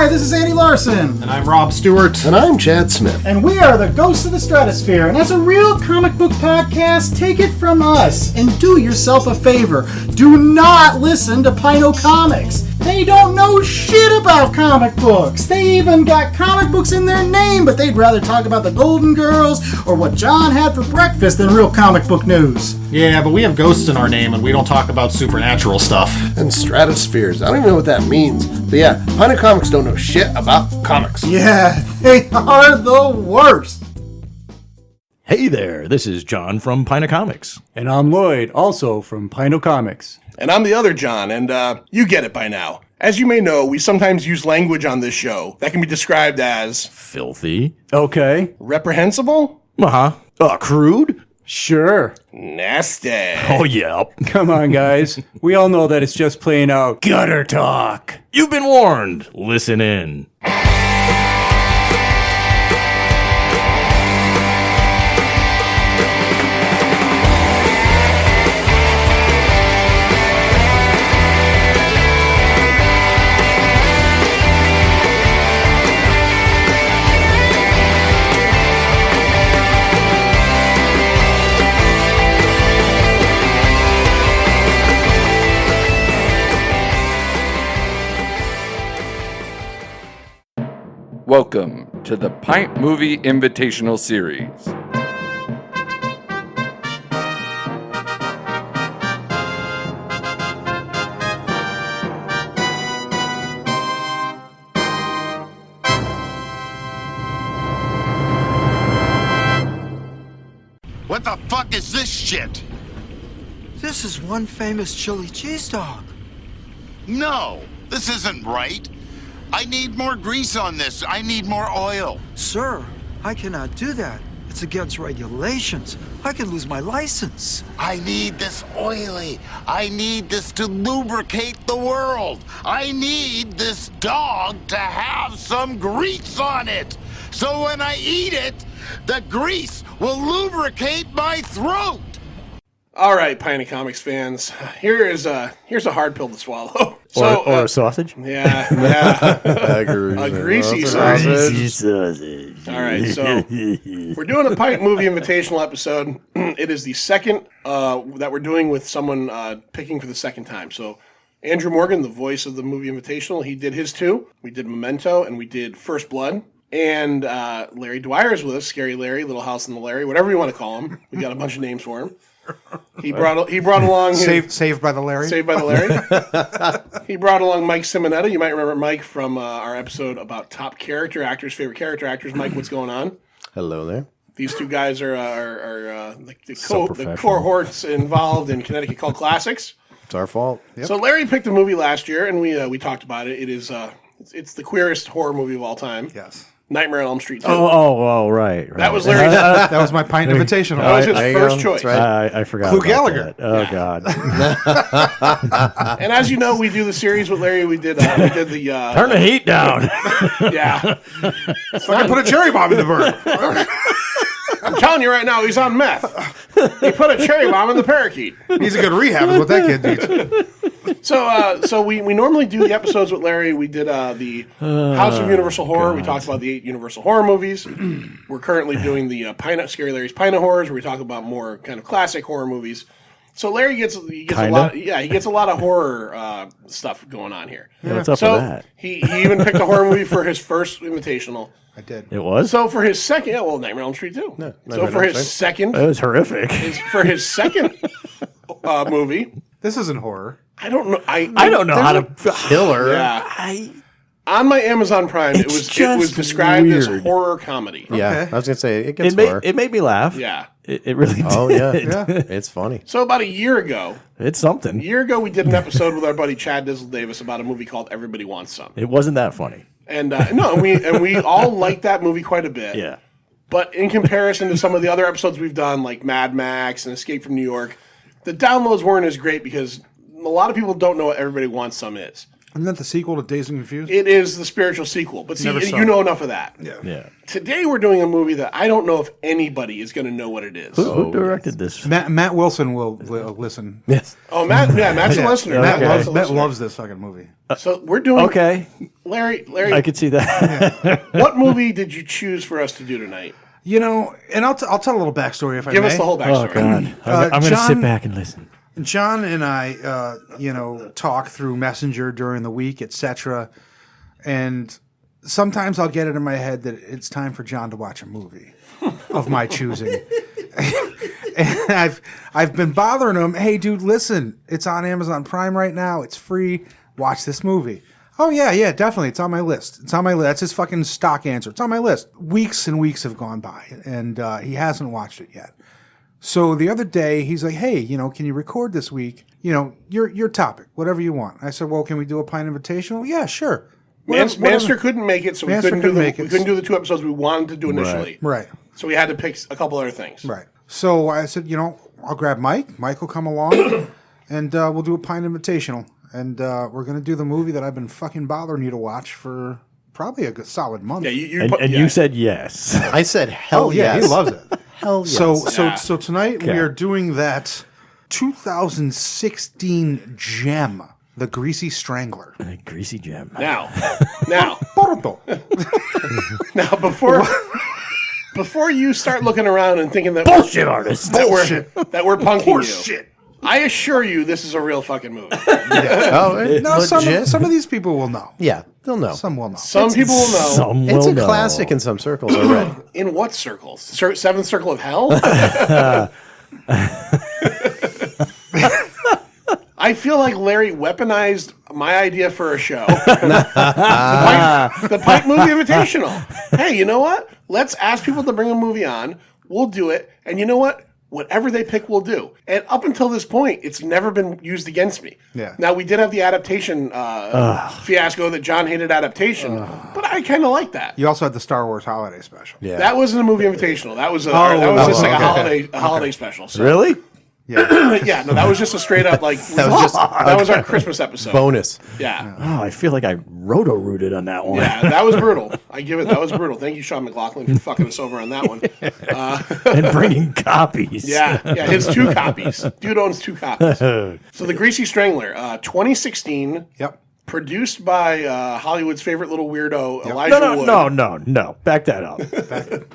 Hi, this is Andy Larson. And I'm Rob Stewart. And I'm Chad Smith. And we are the Ghosts of the Stratosphere. And as a real comic book podcast, take it from us and do yourself a favor. Do not listen to Pint Comics. They don't know shit about comic books. They even got comic books in their name, but they'd rather talk about the Golden Girls or what John had for breakfast than real comic book news. Yeah, but we have ghosts in our name and we don't talk about supernatural stuff. And stratospheres. I don't even know what that means. But yeah, Pint Comics don't know shit about comics. Yeah, they are the worst. Hey there, this is John from Pint Comics. And I'm Lloyd, also from Pint Comics. And I'm the other John, and you get it by now. As you may know, we sometimes use language on this show that can be described as... Filthy. Okay. Reprehensible? Crude? Sure. Nasty. Oh, yeah. Come on, guys. We all know that it's just plain out gutter talk. You've been warned. Listen in. Welcome to the Pint Movie Invitational Series. What the fuck is this shit? This is one famous chili cheese dog. No, this isn't right. I need more grease on this. I need more oil. Sir, I cannot do that. It's against regulations. I could lose my license. I need this oily. I need this to lubricate the world. I need this dog to have some grease on it. So when I eat it, the grease will lubricate my throat. All right, Pint Comics fans, here's a hard pill to swallow. So, or a sausage? Yeah. A greasy sausage. All right, so we're doing a Pint Movie Invitational episode. It is the second that we're doing with someone picking for the second time. So Andrew Morgan, the voice of the movie Invitational, he did his two. We did Memento and we did First Blood. And Larry Dwyer is with us, Scary Larry, Little House on the Larry, whatever you want to call him. We got a bunch of names for him. He brought along Saved by the Larry. Saved by the Larry. He brought along Mike Simonetta. You might remember Mike from our episode about top character actors, favorite character actors. Mike, what's going on? Hello there. These two guys are the cohorts involved in Connecticut Cult Classics. It's our fault. Yep. So Larry picked a movie last year, and we talked about it. It is it's the queerest horror movie of all time. Yes. Nightmare on Elm Street 2. Right. That was Larry's. That was my Pint Invitational. That was his first choice. Right. I forgot. Clue Gallagher. That. Oh, God. And as you know, we do the series with Larry. We did the Turn the heat down. Yeah. I put a cherry bomb in the bird. I'm telling you right now, he's on meth. He put a cherry bomb in the parakeet. Needs a good rehab is what that kid needs. So we normally do the episodes with Larry. We did the House of Universal Horror. We talked about the 8 Universal Horror movies. We're currently doing the Scary Larry's Pint Horrors, where we talk about more kind of classic horror movies. So Larry gets a lot. He gets a lot of horror stuff going on here. Yeah, what's up with that? He even picked a horror movie for his first Invitational. I did. It was? So for his second, Nightmare on Elm Street too. No, so for his second, It was horrific. for his second movie, This isn't horror. I don't know. I don't know how to... Killer. Yeah. On my Amazon Prime, it was described as horror comedy. Yeah, Okay. I was going to say, it gets horror. It made me laugh. Yeah. It really did. Oh, yeah. It's funny. So about a year ago, It's something. we did an episode with our buddy Chad Dizzle Davis about a movie called Everybody Wants Some. It wasn't that funny. And we all liked that movie quite a bit. Yeah. But in comparison to some of the other episodes we've done, like Mad Max and Escape from New York, the downloads weren't as great because a lot of people don't know what Everybody Wants Some is. Isn't that the sequel to Dazed and Confused? It is the spiritual sequel. But see, you know enough of that. Yeah. Today we're doing a movie that I don't know if anybody is going to know what it is. Who directed this? Matt Wilson will listen. Yes. Oh, Matt's a listener. Matt loves this fucking movie. So we're doing... Okay. Larry, I could see that. what movie did you choose for us to do tonight? You know, and I'll tell a little backstory if I may. Give us the whole backstory. Oh, God. I'm going to sit back and listen. John and I, talk through Messenger during the week, etc. And sometimes I'll get it in my head that it's time for John to watch a movie of my choosing. And I've been bothering him. Hey, dude, listen, it's on Amazon Prime right now. It's free. Watch this movie. Oh, yeah, definitely. It's on my list. It's on my list. That's his fucking stock answer. It's on my list. Weeks and weeks have gone by, and he hasn't watched it yet. So the other day, he's like, hey, can you record this week? Your topic, whatever you want. I said, well, can we do a Pint Invitational? Yeah, sure. Manster couldn't make it, so we couldn't do the 2 episodes we wanted to do initially. Right. So we had to pick a couple other things. Right. So I said, I'll grab Mike. Mike will come along, and we'll do a Pint Invitational. And we're going to do the movie that I've been fucking bothering you to watch for probably a good solid month. Yeah, you said yes. I said hell yes. He loves it. Hell yes. So tonight we are doing that 2016 gem, the Greasy Strangler. Greasy gem. Now, before you start looking around and thinking that bullshit artist that we're punking you, I assure you this is a real fucking movie. Some of these people will know. Yeah, they'll know. Some will know. Some people will know. It's a classic in some circles already. In what circles? Seventh Circle of Hell? I feel like Larry weaponized my idea for a show. The Pint Movie Invitational. Hey, you know what? Let's ask people to bring a movie on. We'll do it. And you know what? Whatever they pick, we'll do. And up until this point, it's never been used against me. Yeah. Now, we did have the adaptation fiasco that John hated adaptation, but I kind of like that. You also had the Star Wars Holiday Special. Yeah. That wasn't a movie invitational. That was just like a holiday special. So. Really? Yeah. Yeah, no, that was just a straight up that was our Christmas episode. Bonus. Yeah. Oh, I feel like I roto-rooted on that one. Yeah, that was brutal. That was brutal. Thank you, Sean McLaughlin, for fucking us over on that one. And bringing copies. Yeah, his 2 copies. Dude owns 2 copies. So The Greasy Strangler, 2016. Yep. Produced by Hollywood's favorite little weirdo, Elijah Wood. No. Back that up.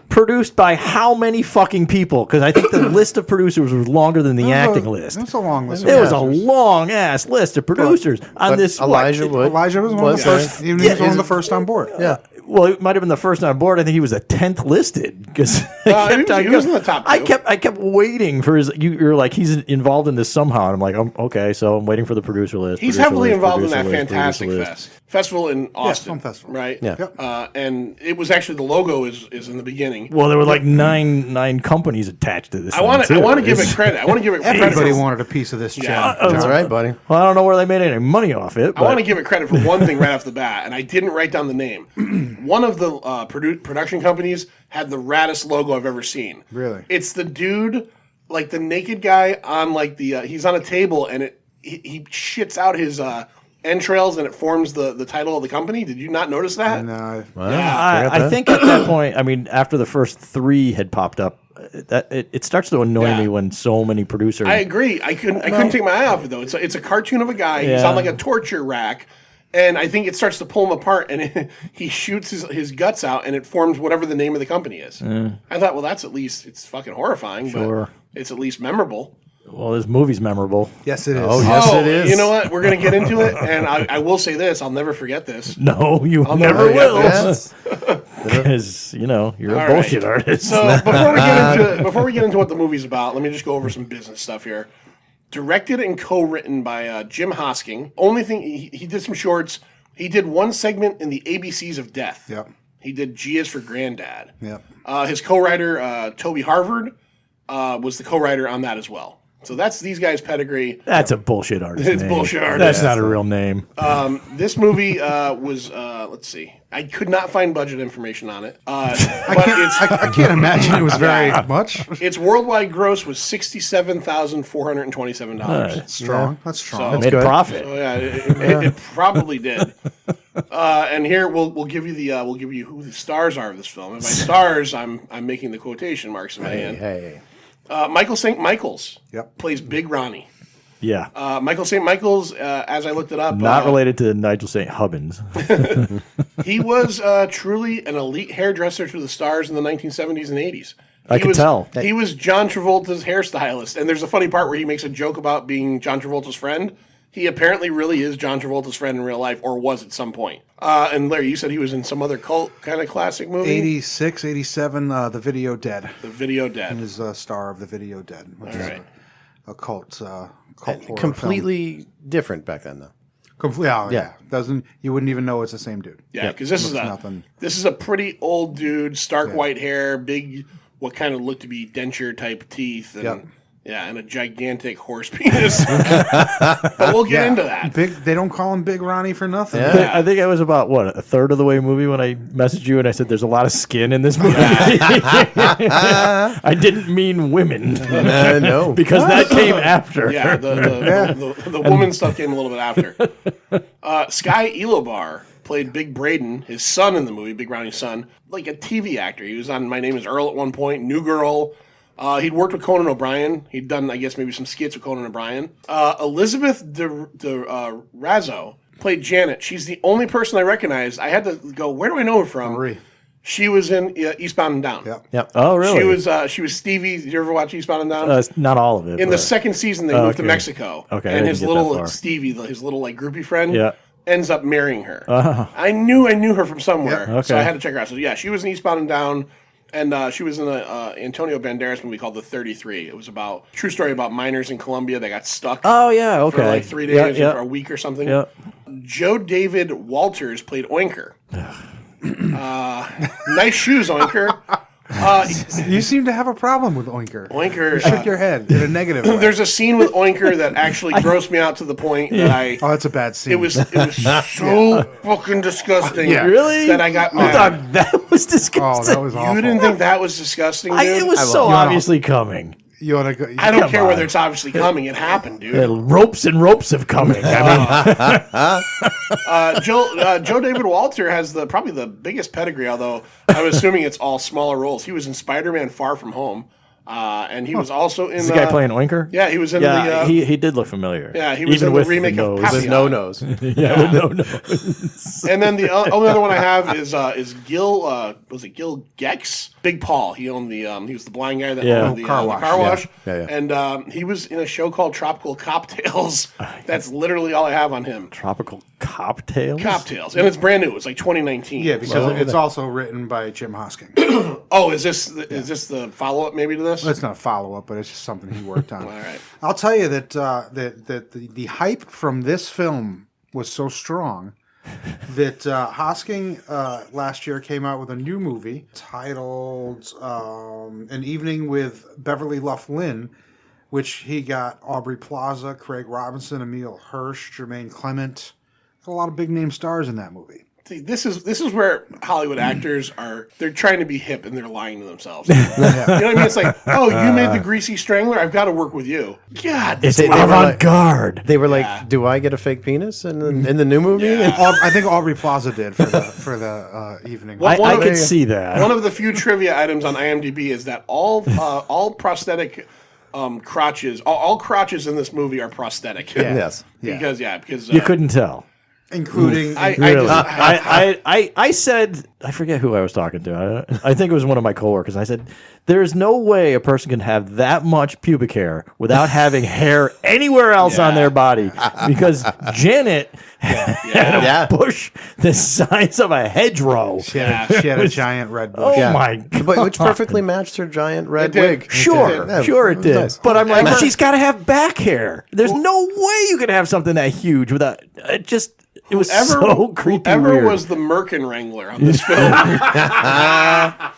Produced by how many fucking people? Because I think the list of producers was longer than the acting list. It was a long list. It was a long-ass list of producers on this. Elijah Wood. Elijah was one of the first. He was one of the first on board. Yeah. Well, it might have been the first on board. I think he was the 10th listed because he was in the top 2. I kept waiting for his. You're like he's involved in this somehow, and I'm like, okay, so I'm waiting for the producer list. He's heavily involved in that Fantastic Festival in Austin, film festival, right? Yeah. Yep. And it was actually the logo is in the beginning. Well, there were like nine companies attached to this. I want to give it credit. Everybody wanted a piece of this gem. That's all right, buddy. Well, I don't know where they made any money off it. I want to give it credit for one thing right off the bat, and I didn't write down the name. One of the production companies had the raddest logo I've ever seen. Really? It's the dude, like the naked guy on like the he's on a table and he shits out his entrails and it forms the title of the company. Did you not notice that? No. Yeah. I think at that point, I mean, after the first 3 had popped up, that it starts to annoy me when so many producers. I agree. I couldn't take my eye off it though. It's a cartoon of a guy. He's on like a torture rack. And I think it starts to pull him apart, and he shoots his guts out, and it forms whatever the name of the company is. I thought, well, that's at least, it's fucking horrifying, but it's at least memorable. Well, this movie's memorable. Yes, it is. Oh, yes, it is. You know what? We're going to get into it, and I will say this. I'll never forget this. No, I'll never will. Because, you're a bullshit artist. So before we get into what the movie's about, let me just go over some business stuff here. Directed and co-written by Jim Hosking. Only thing, he did some shorts. He did one segment in the ABCs of Death. Yep. He did G is for Granddad. Yep. His co-writer, Toby Harvard, was the co-writer on that as well. So that's these guys' pedigree. That's a bullshit artist. It's name. bullshit artist. That's not a real name. This movie was let's see. I could not find budget information on it. I can't imagine it was very much. Its worldwide gross was $67,427. That's strong. That's strong. Made a profit. So yeah, it probably did. And here we'll give you who the stars are of this film. And by stars, I'm making the quotation marks in my hand. Hey. Michael St. Michaels Yep. plays Big Ronnie. Yeah. Michael St. Michaels, as I looked it up, Not related to Nigel St. Hubbins. he was truly an elite hairdresser to the stars in the 1970s and 80s. I could tell. He was John Travolta's hairstylist. And there's a funny part where he makes a joke about being John Travolta's friend. He apparently really is John Travolta's friend in real life, or was at some point. And Larry, you said he was in some other cult kind of classic movie? 86, 87, The Video Dead. The Video Dead. He was a star of The Video Dead, which is a cult horror Completely different back then, though. Yeah. You wouldn't even know it's the same dude. Yeah, because this is a pretty old dude, stark white hair, big, what kind of looked to be denture type teeth, and and a gigantic horse penis. But we'll get into that. They don't call him Big Ronnie for nothing. Yeah. I think I was about, a third of the way movie when I messaged you and I said there's a lot of skin in this movie. I didn't mean women. No. Because that came after. Yeah, the woman stuff came a little bit after. Sky Elobar played Big Braden, his son in the movie, Big Ronnie's son, like a TV actor. He was on My Name is Earl at one point, New Girl. He'd worked with Conan O'Brien. He'd done, I guess, maybe some skits with Conan O'Brien. Elizabeth Razzo played Janet. She's the only person I recognized. I had to go, where do I know her from? Marie. She was in Eastbound and Down. Yep. Oh, really? She was Stevie. Did you ever watch Eastbound and Down? Not all of it. In the second season, they moved to Mexico. Okay. And his little Stevie, his little like groupie friend, ends up marrying her. Uh-huh. I knew her from somewhere, Okay. so I had to check her out. So yeah, she was in Eastbound and Down. And she was in an Antonio Banderas movie called The 33. It was about true story about miners in Colombia that got stuck. Oh yeah, okay. For like 3 days or a week or something. Yeah. Joe David Walters played Oinker. Nice shoes, Oinker. You seem to have a problem with Oinker. Oinker. You shook your head in a negative way. There's a scene with Oinker that actually grossed me out to the point that I. Oh, that's a bad scene. It was so fucking disgusting. Yeah. Really? That I got mad. Thought that was disgusting. Oh, that was awful. You didn't think that was disgusting, dude? It was so obviously coming. You ought to go. I don't care whether it's obviously coming. It happened, dude. Ropes and ropes of coming. I mean, Joe David Walter has probably the biggest pedigree, although I'm assuming it's all smaller roles. He was in Spider-Man: Far From Home, and he was also in. is the guy playing Oinker? Yeah, he was in he did look familiar. Yeah, he was in the remake of Papillon. With no nose. Yeah, with no nose. And then the only other one I have is Gil. Was it Gil Gex? Big Paul. He owned the. He was the blind guy that owned the car wash. Yeah. And he was in a show called Tropical Cocktails. That's literally all I have on him. Tropical Cocktails. Cocktails, and it's brand new. It's like 2019. Yeah, because it's also written by Jim Hosking. Oh, is this the follow up maybe to this? Well, it's not a follow up, but it's just something he worked on. All right. I'll tell you that the hype from this film was so strong that Hosking last year came out with a new movie titled An Evening with Beverly Luff Lynn, which he got Aubrey Plaza, Craig Robinson, Emile Hirsch, Jermaine Clement. A lot of big name stars in that movie. See, this is where Hollywood actors they're trying to be hip and they're lying to themselves. You know what I mean? It's like, oh, you made the Greasy Strangler? I've got to work with you. God, It's avant-garde. They were like, do I get a fake penis in the new movie? Yeah. I think Aubrey Plaza did for the evening. Well, I could see that. One of the few trivia items on IMDb is that all prosthetic crotches, all crotches in this movie are prosthetic. Yes. Because you couldn't tell. Including I said, I forget who I was talking to. I think it was one of my coworkers. I said, there's no way a person can have that much pubic hair without having hair anywhere else on their body. Because Janet had a bush the size of a hedgerow. She had a giant red bush. Oh my God. But which perfectly matched her giant red wig. Sure it did. Nice. But I'm like, she's got to have back hair. There's no way you can have something that huge without It was so creepy. Whoever weird. was the merkin wrangler on this film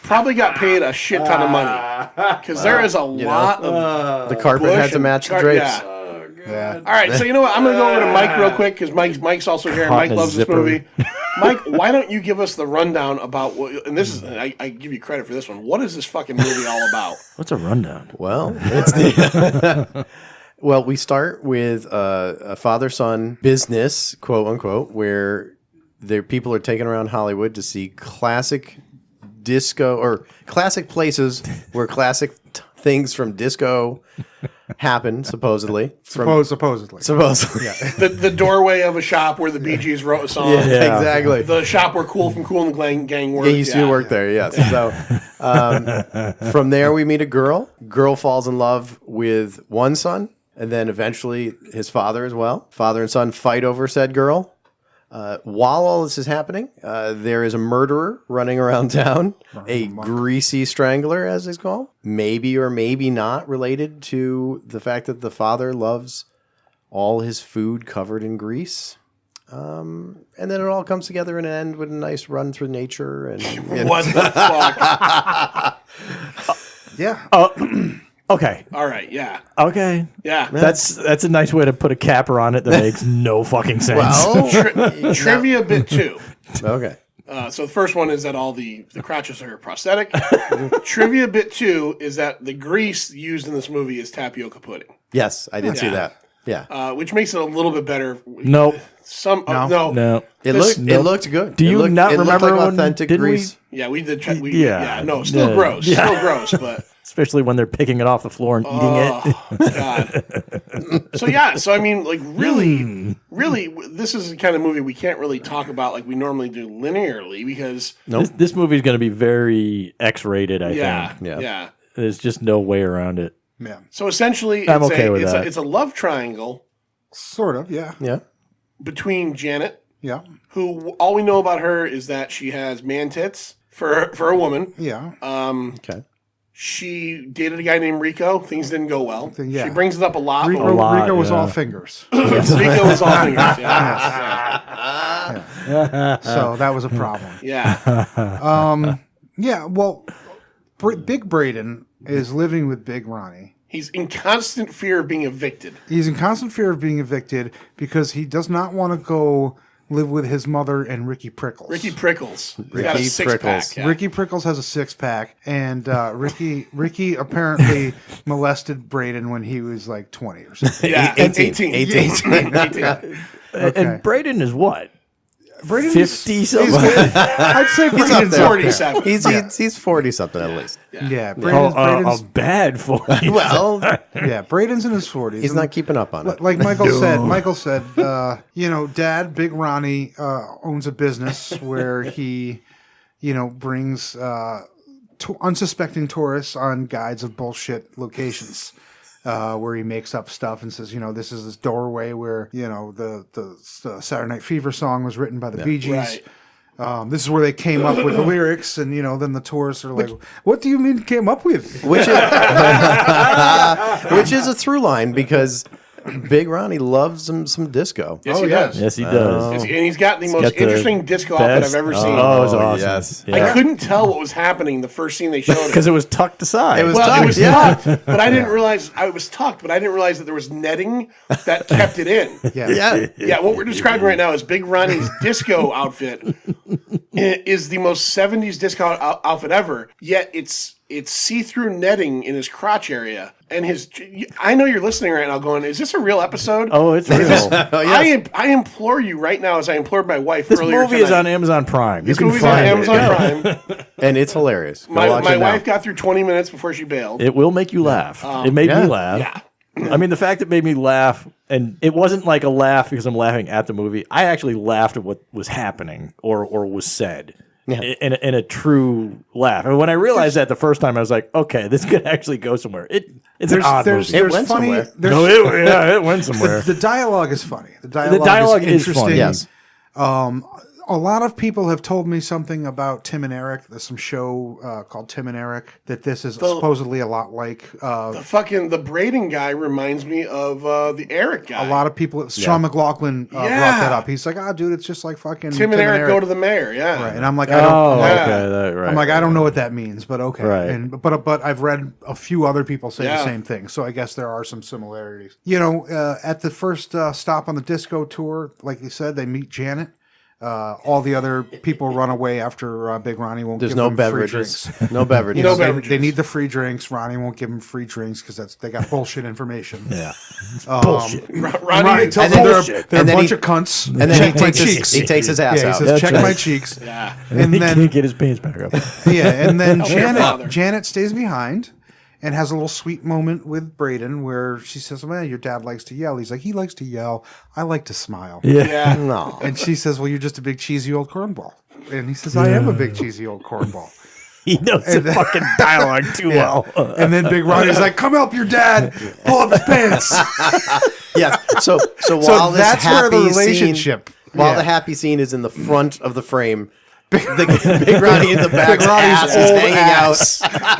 probably got paid a shit ton of money because there is a lot of the carpet had to match the drapes. Yeah. All right, so you know what? I'm going to go over to Mike real quick because Mike's also here. And Mike loves this movie. Mike, why don't you give us the rundown about what? And this is I give you credit for this one. What is this fucking movie all about? What's a rundown? Well, it's the well, we start with a father-son business, quote unquote, where people are taken around Hollywood to see classic disco or classic places where classic things from disco happen, supposedly. Supposedly. Yeah. The doorway of a shop where the Bee Gees wrote a song. Yeah, exactly. The shop where Cool from Cool and the Gang worked. Yeah, he used to work there, yes. So from there we meet a girl. Girl falls in love with one son, and then eventually his father as well. Father and son fight over said girl. While all this is happening, there is a murderer running around town, a Greasy Strangler, as he's called. Maybe or maybe not related to the fact that the father loves all his food covered in grease. And then it all comes together in an end with a nice run through nature. And what the fuck? Yeah. Okay. All right. Yeah. Okay. Yeah. That's a nice way to put a capper on it that makes no fucking sense. Well, Trivia bit 2. Okay. So the first one is that all the crotches are prosthetic. Trivia bit 2 is that the grease used in this movie is tapioca pudding. Yes, I did see that. Yeah. Which makes it a little bit better. Nope. No. It looked good. Do you not remember like when authentic didn't grease? Yeah, we did. Yeah. No, still gross. Yeah. Still gross, but. Especially when they're picking it off the floor and eating it. God. So I mean, like, really, this is the kind of movie we can't really talk about like we normally do linearly because this movie is going to be very X-rated. I think. Yeah. There's just no way around it. Yeah. So essentially, I'm okay with that. It's a love triangle, Sort of. Yeah. Yeah. between Janet, Yeah. who all we know about her is that she has man tits for a woman. Yeah. Okay. She dated a guy named Rico. Things didn't go well. Yeah. She brings it up a lot. Rico was all fingers. Rico was all fingers. So that was a problem. Yeah. Yeah. Well, Big Braden is living with Big Ronnie. He's in constant fear of being evicted. He's in constant fear of being evicted because he does not want to go live with his mother and Ricky Prickles. Ricky Prickles. He's got a six-pack. Yeah. Ricky Prickles has a six-pack, and Ricky apparently molested Braden when he was like 20 or something. Yeah, 18. 18. And Braden is what? Braden 50 something. I'd say Braden's 47. He's 40 something at least. Yeah, Braden's a bad 40. Well, yeah, Braden's in his 40s. he's not keeping up on it. Like Michael said, Dad, Big Ronnie, owns a business where he, brings unsuspecting tourists on guides of bullshit locations. Where he makes up stuff and says, this is this doorway where, the Saturday Night Fever song was written by the Bee Gees. Right. This is where they came up with the lyrics, and then the tourists are like, "What do you mean came up with?" Which is a through line because Big Ronnie loves some disco. Yes, he does. Yes, he does. And he's got the most interesting disco outfit I've ever seen. Oh, it's awesome. Yes. I couldn't tell what was happening the first scene they showed Because it was tucked aside. It was tucked, but I didn't realize I was tucked, but I didn't realize that there was netting that kept it in. Yeah. What we're describing right now is Big Ronnie's disco outfit is the most 70s disco outfit ever, yet it's see-through netting in his crotch area. And I know you're listening right now going, is this a real episode? Oh, it's real. I implore you right now, as I implored my wife This earlier movie is on Amazon Prime. This movie's on Amazon Prime. And it's hilarious. Go My watch it now. wife got through 20 minutes before she bailed. It will make you laugh. It made me laugh. Yeah. I mean, the fact it made me laugh, and it wasn't like a laugh because I'm laughing at the movie. I actually laughed at what was happening or was said. Yeah. In a true laugh. And when I realized that the first time, I was like, okay, this could actually go somewhere. It's an odd movie. It went somewhere. It went somewhere. The dialogue is funny. The dialogue is is interesting. funny, yes. A lot of people have told me something about Tim and Eric. There's some show called Tim and Eric that this is supposedly a lot like. The Braden guy reminds me of the Eric guy. A lot of people, Sean McLaughlin brought that up. He's like, dude, it's just like fucking Tim and Eric go to the mayor. Yeah. Right. And I'm like, I don't know what that means, but okay. Right. But I've read a few other people say the same thing. So I guess there are some similarities. You know, at the first stop on the disco tour, like you said, they meet Janet. All the other people run away after Big Ronnie won't give them free drinks. No beverages. They need the free drinks. Ronnie won't give them free drinks because they got bullshit information. Yeah. Bullshit. Ronnie tells them they're a bunch of cunts. And then he takes his ass out. He says, check my cheeks. Yeah. And he then can't get his pants back up. Yeah, and then Janet stays behind and has a little sweet moment with Braden where she says, well, your dad likes to yell. He's like, he likes to yell. I like to smile. Yeah. No. And she says, well, you're just a big cheesy old cornball. And he says, I am a big cheesy old cornball. He knows the fucking dialogue too well. And then Big Ronnie's like, come help your dad. Pull up his pants. Yes. So while this that's happy where the relationship. While the happy scene is in the front of the frame, Big Ronnie in the back, Big Ronnie's ass is hanging out.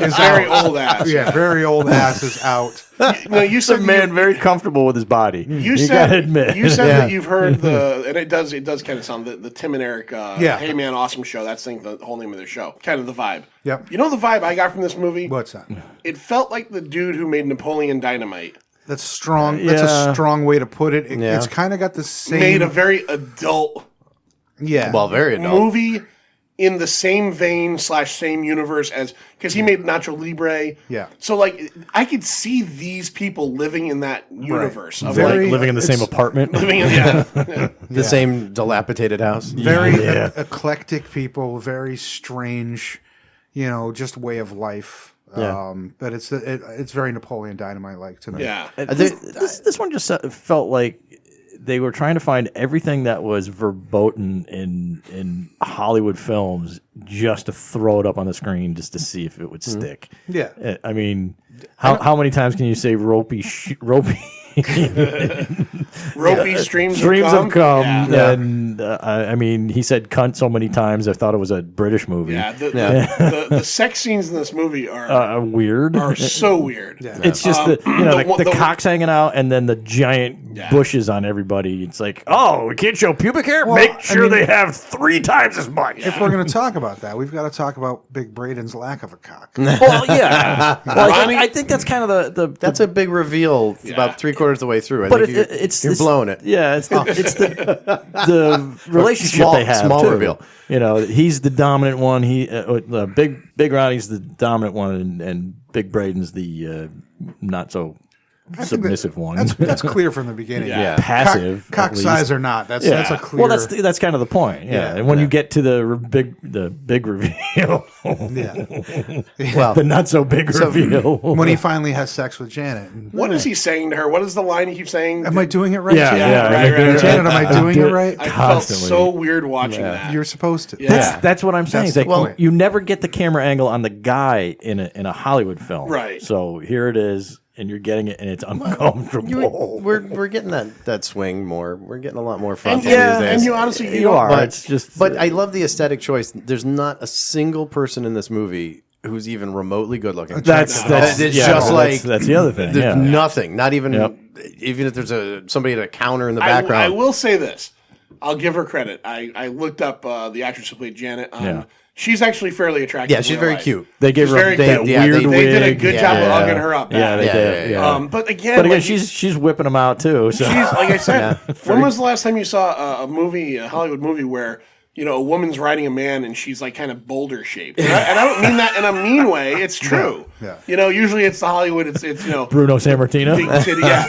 Is very old ass. Yeah, very old ass is out. You said man very comfortable with his body. You gotta admit. You said that you've heard and it does kind of sound the Tim and Eric Hey Man Awesome Show. That's the whole name of their show. Kind of the vibe. Yep. You know the vibe I got from this movie? What's that? It felt like the dude who made Napoleon Dynamite. That's strong. That's a strong way to put it. It's kind of got the same. Made a very adult. Yeah. Well, very adult movie. In the same vein / same universe as because he made Nacho Libre. Yeah. So like I could see these people living in that universe. Right. Of Living in the same apartment. Living in the same dilapidated house. Very eclectic people, very strange, just way of life. Yeah. But it's very Napoleon Dynamite like to me. Yeah. This one just felt like they were trying to find everything that was verboten in Hollywood films just to throw it up on the screen just to see if it would stick. Yeah. I mean, how many times can you say ropey streams of cum? Yeah. And I mean, he said cunt so many times I thought it was a British movie. Yeah. The sex scenes in this movie are weird. Are so weird. Yeah. It's just the cock's hanging out and then the giant bushes on everybody. It's like, oh, we can't show pubic hair? Make sure they have 3 times as much. If we're going to talk about that, we've got to talk about Big Braden's lack of a cock. Well, yeah. I think that's kind of that's a big reveal about 3/4 of the way through. But you're blowing it. Yeah, it's the relationship they have. Small too. reveal. He's the dominant one. Big Ronnie's the dominant one, and Big Braden's the not so submissive one. That's clear from the beginning. Yeah. Passive. Cock size or not. That's a clear. Well, that's kind of the point. Yeah. And when you get to the big reveal. Well, the not so big reveal. When he finally has sex with Janet. What is he saying to her? What is the line he keeps saying? Am I doing it right? Yeah. Right. Janet, am I doing it right? I felt so weird watching that. You're supposed to. That's what I'm saying. That's the point. You never get the camera angle on the guy in a Hollywood film. Right. So here it is. And you're getting it, and it's uncomfortable. We're getting that swing more. We're getting a lot more frontal these days. And you honestly you are. But I love the aesthetic choice. There's not a single person in this movie who's even remotely good looking. That's the other thing. There's nothing. Not even even if there's somebody at a counter in the background. I will say this. I'll give her credit. I looked up the actress who played Janet. She's actually fairly attractive. Yeah, she's very cute. They gave her that weird wig. They did a good job of hugging her up. Yeah, they did. Yeah. But again, she's whipping them out too. So. She's like I said. When was the last time you saw a Hollywood movie where a woman's riding a man and she's like kind of boulder shaped? And I don't mean that in a mean way. It's true. Yeah. Usually it's the Hollywood. It's Bruno Sammartino. Big titty, yeah.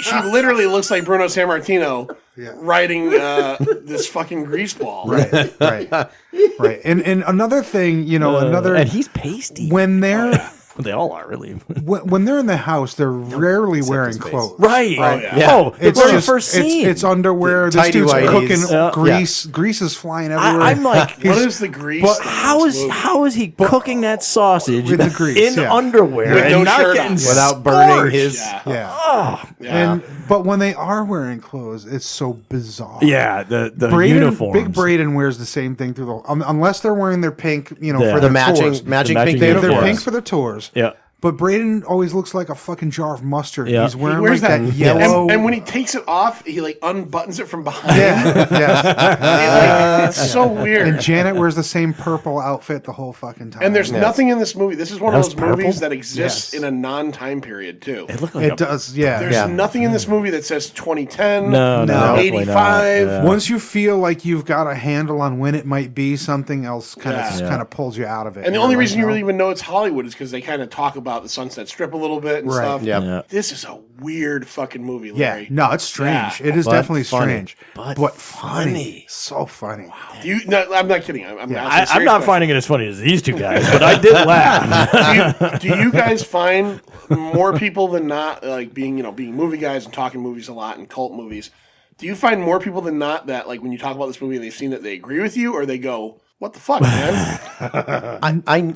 She literally looks like Bruno Sammartino. Riding this fucking grease ball. Right. And another thing, and he's pasty. When they're They all are, really. When they're in the house, they're rarely wearing clothes. Right. Oh, yeah. Yeah. Oh, the It's very just first scene. It's underwear. This Tidy dude's whities. cooking grease. Grease is flying everywhere. I'm like, What is the grease? But thing in how this is movie? he cooking that sausage With the grease, in yeah. underwear With and no not shirt getting on. Without burning his. Yeah. yeah. Yeah. But when they are wearing clothes, it's so bizarre. Yeah, the Braden, uniforms. Big Braden wears the same thing through the unless they're wearing their pink, for The their matching tours. matching The pink They have their uniforms. pink for their tours. Yeah. But Braden always looks like a fucking jar of mustard. Yeah. He's He wearing wears like that Yeah. yellow. And when he takes it off, he like unbuttons it from behind. yeah. It's so weird. And Janet wears the same purple outfit the whole fucking time. And there's nothing in this movie. This is one of That's those movies purple? that exists Yes. in a non-time period too. It looked like It does, yeah. There's nothing in this movie that says 2010, No, definitely not. 85. Yeah. Once you feel like you've got a handle on when it might be, something else kind of pulls you out of it. And the You're only like, reason you no. really even know it's Hollywood is because they kind of talk about the Sunset Strip a little bit and Right. stuff. Yep. Yeah. This is a weird fucking movie, Yeah, Larry. no, it's strange. Yeah. It is But definitely funny. strange, but funny, so funny. No, I'm not kidding. I'm asking a I'm serious not question. finding it as funny as these two guys, but I did laugh. Do you guys find more people than not, like being movie guys and talking movies a lot and cult movies? Do you find more people than not that, like, when you talk about this movie and they've seen it, they agree with you, or they go, "What the fuck, man"?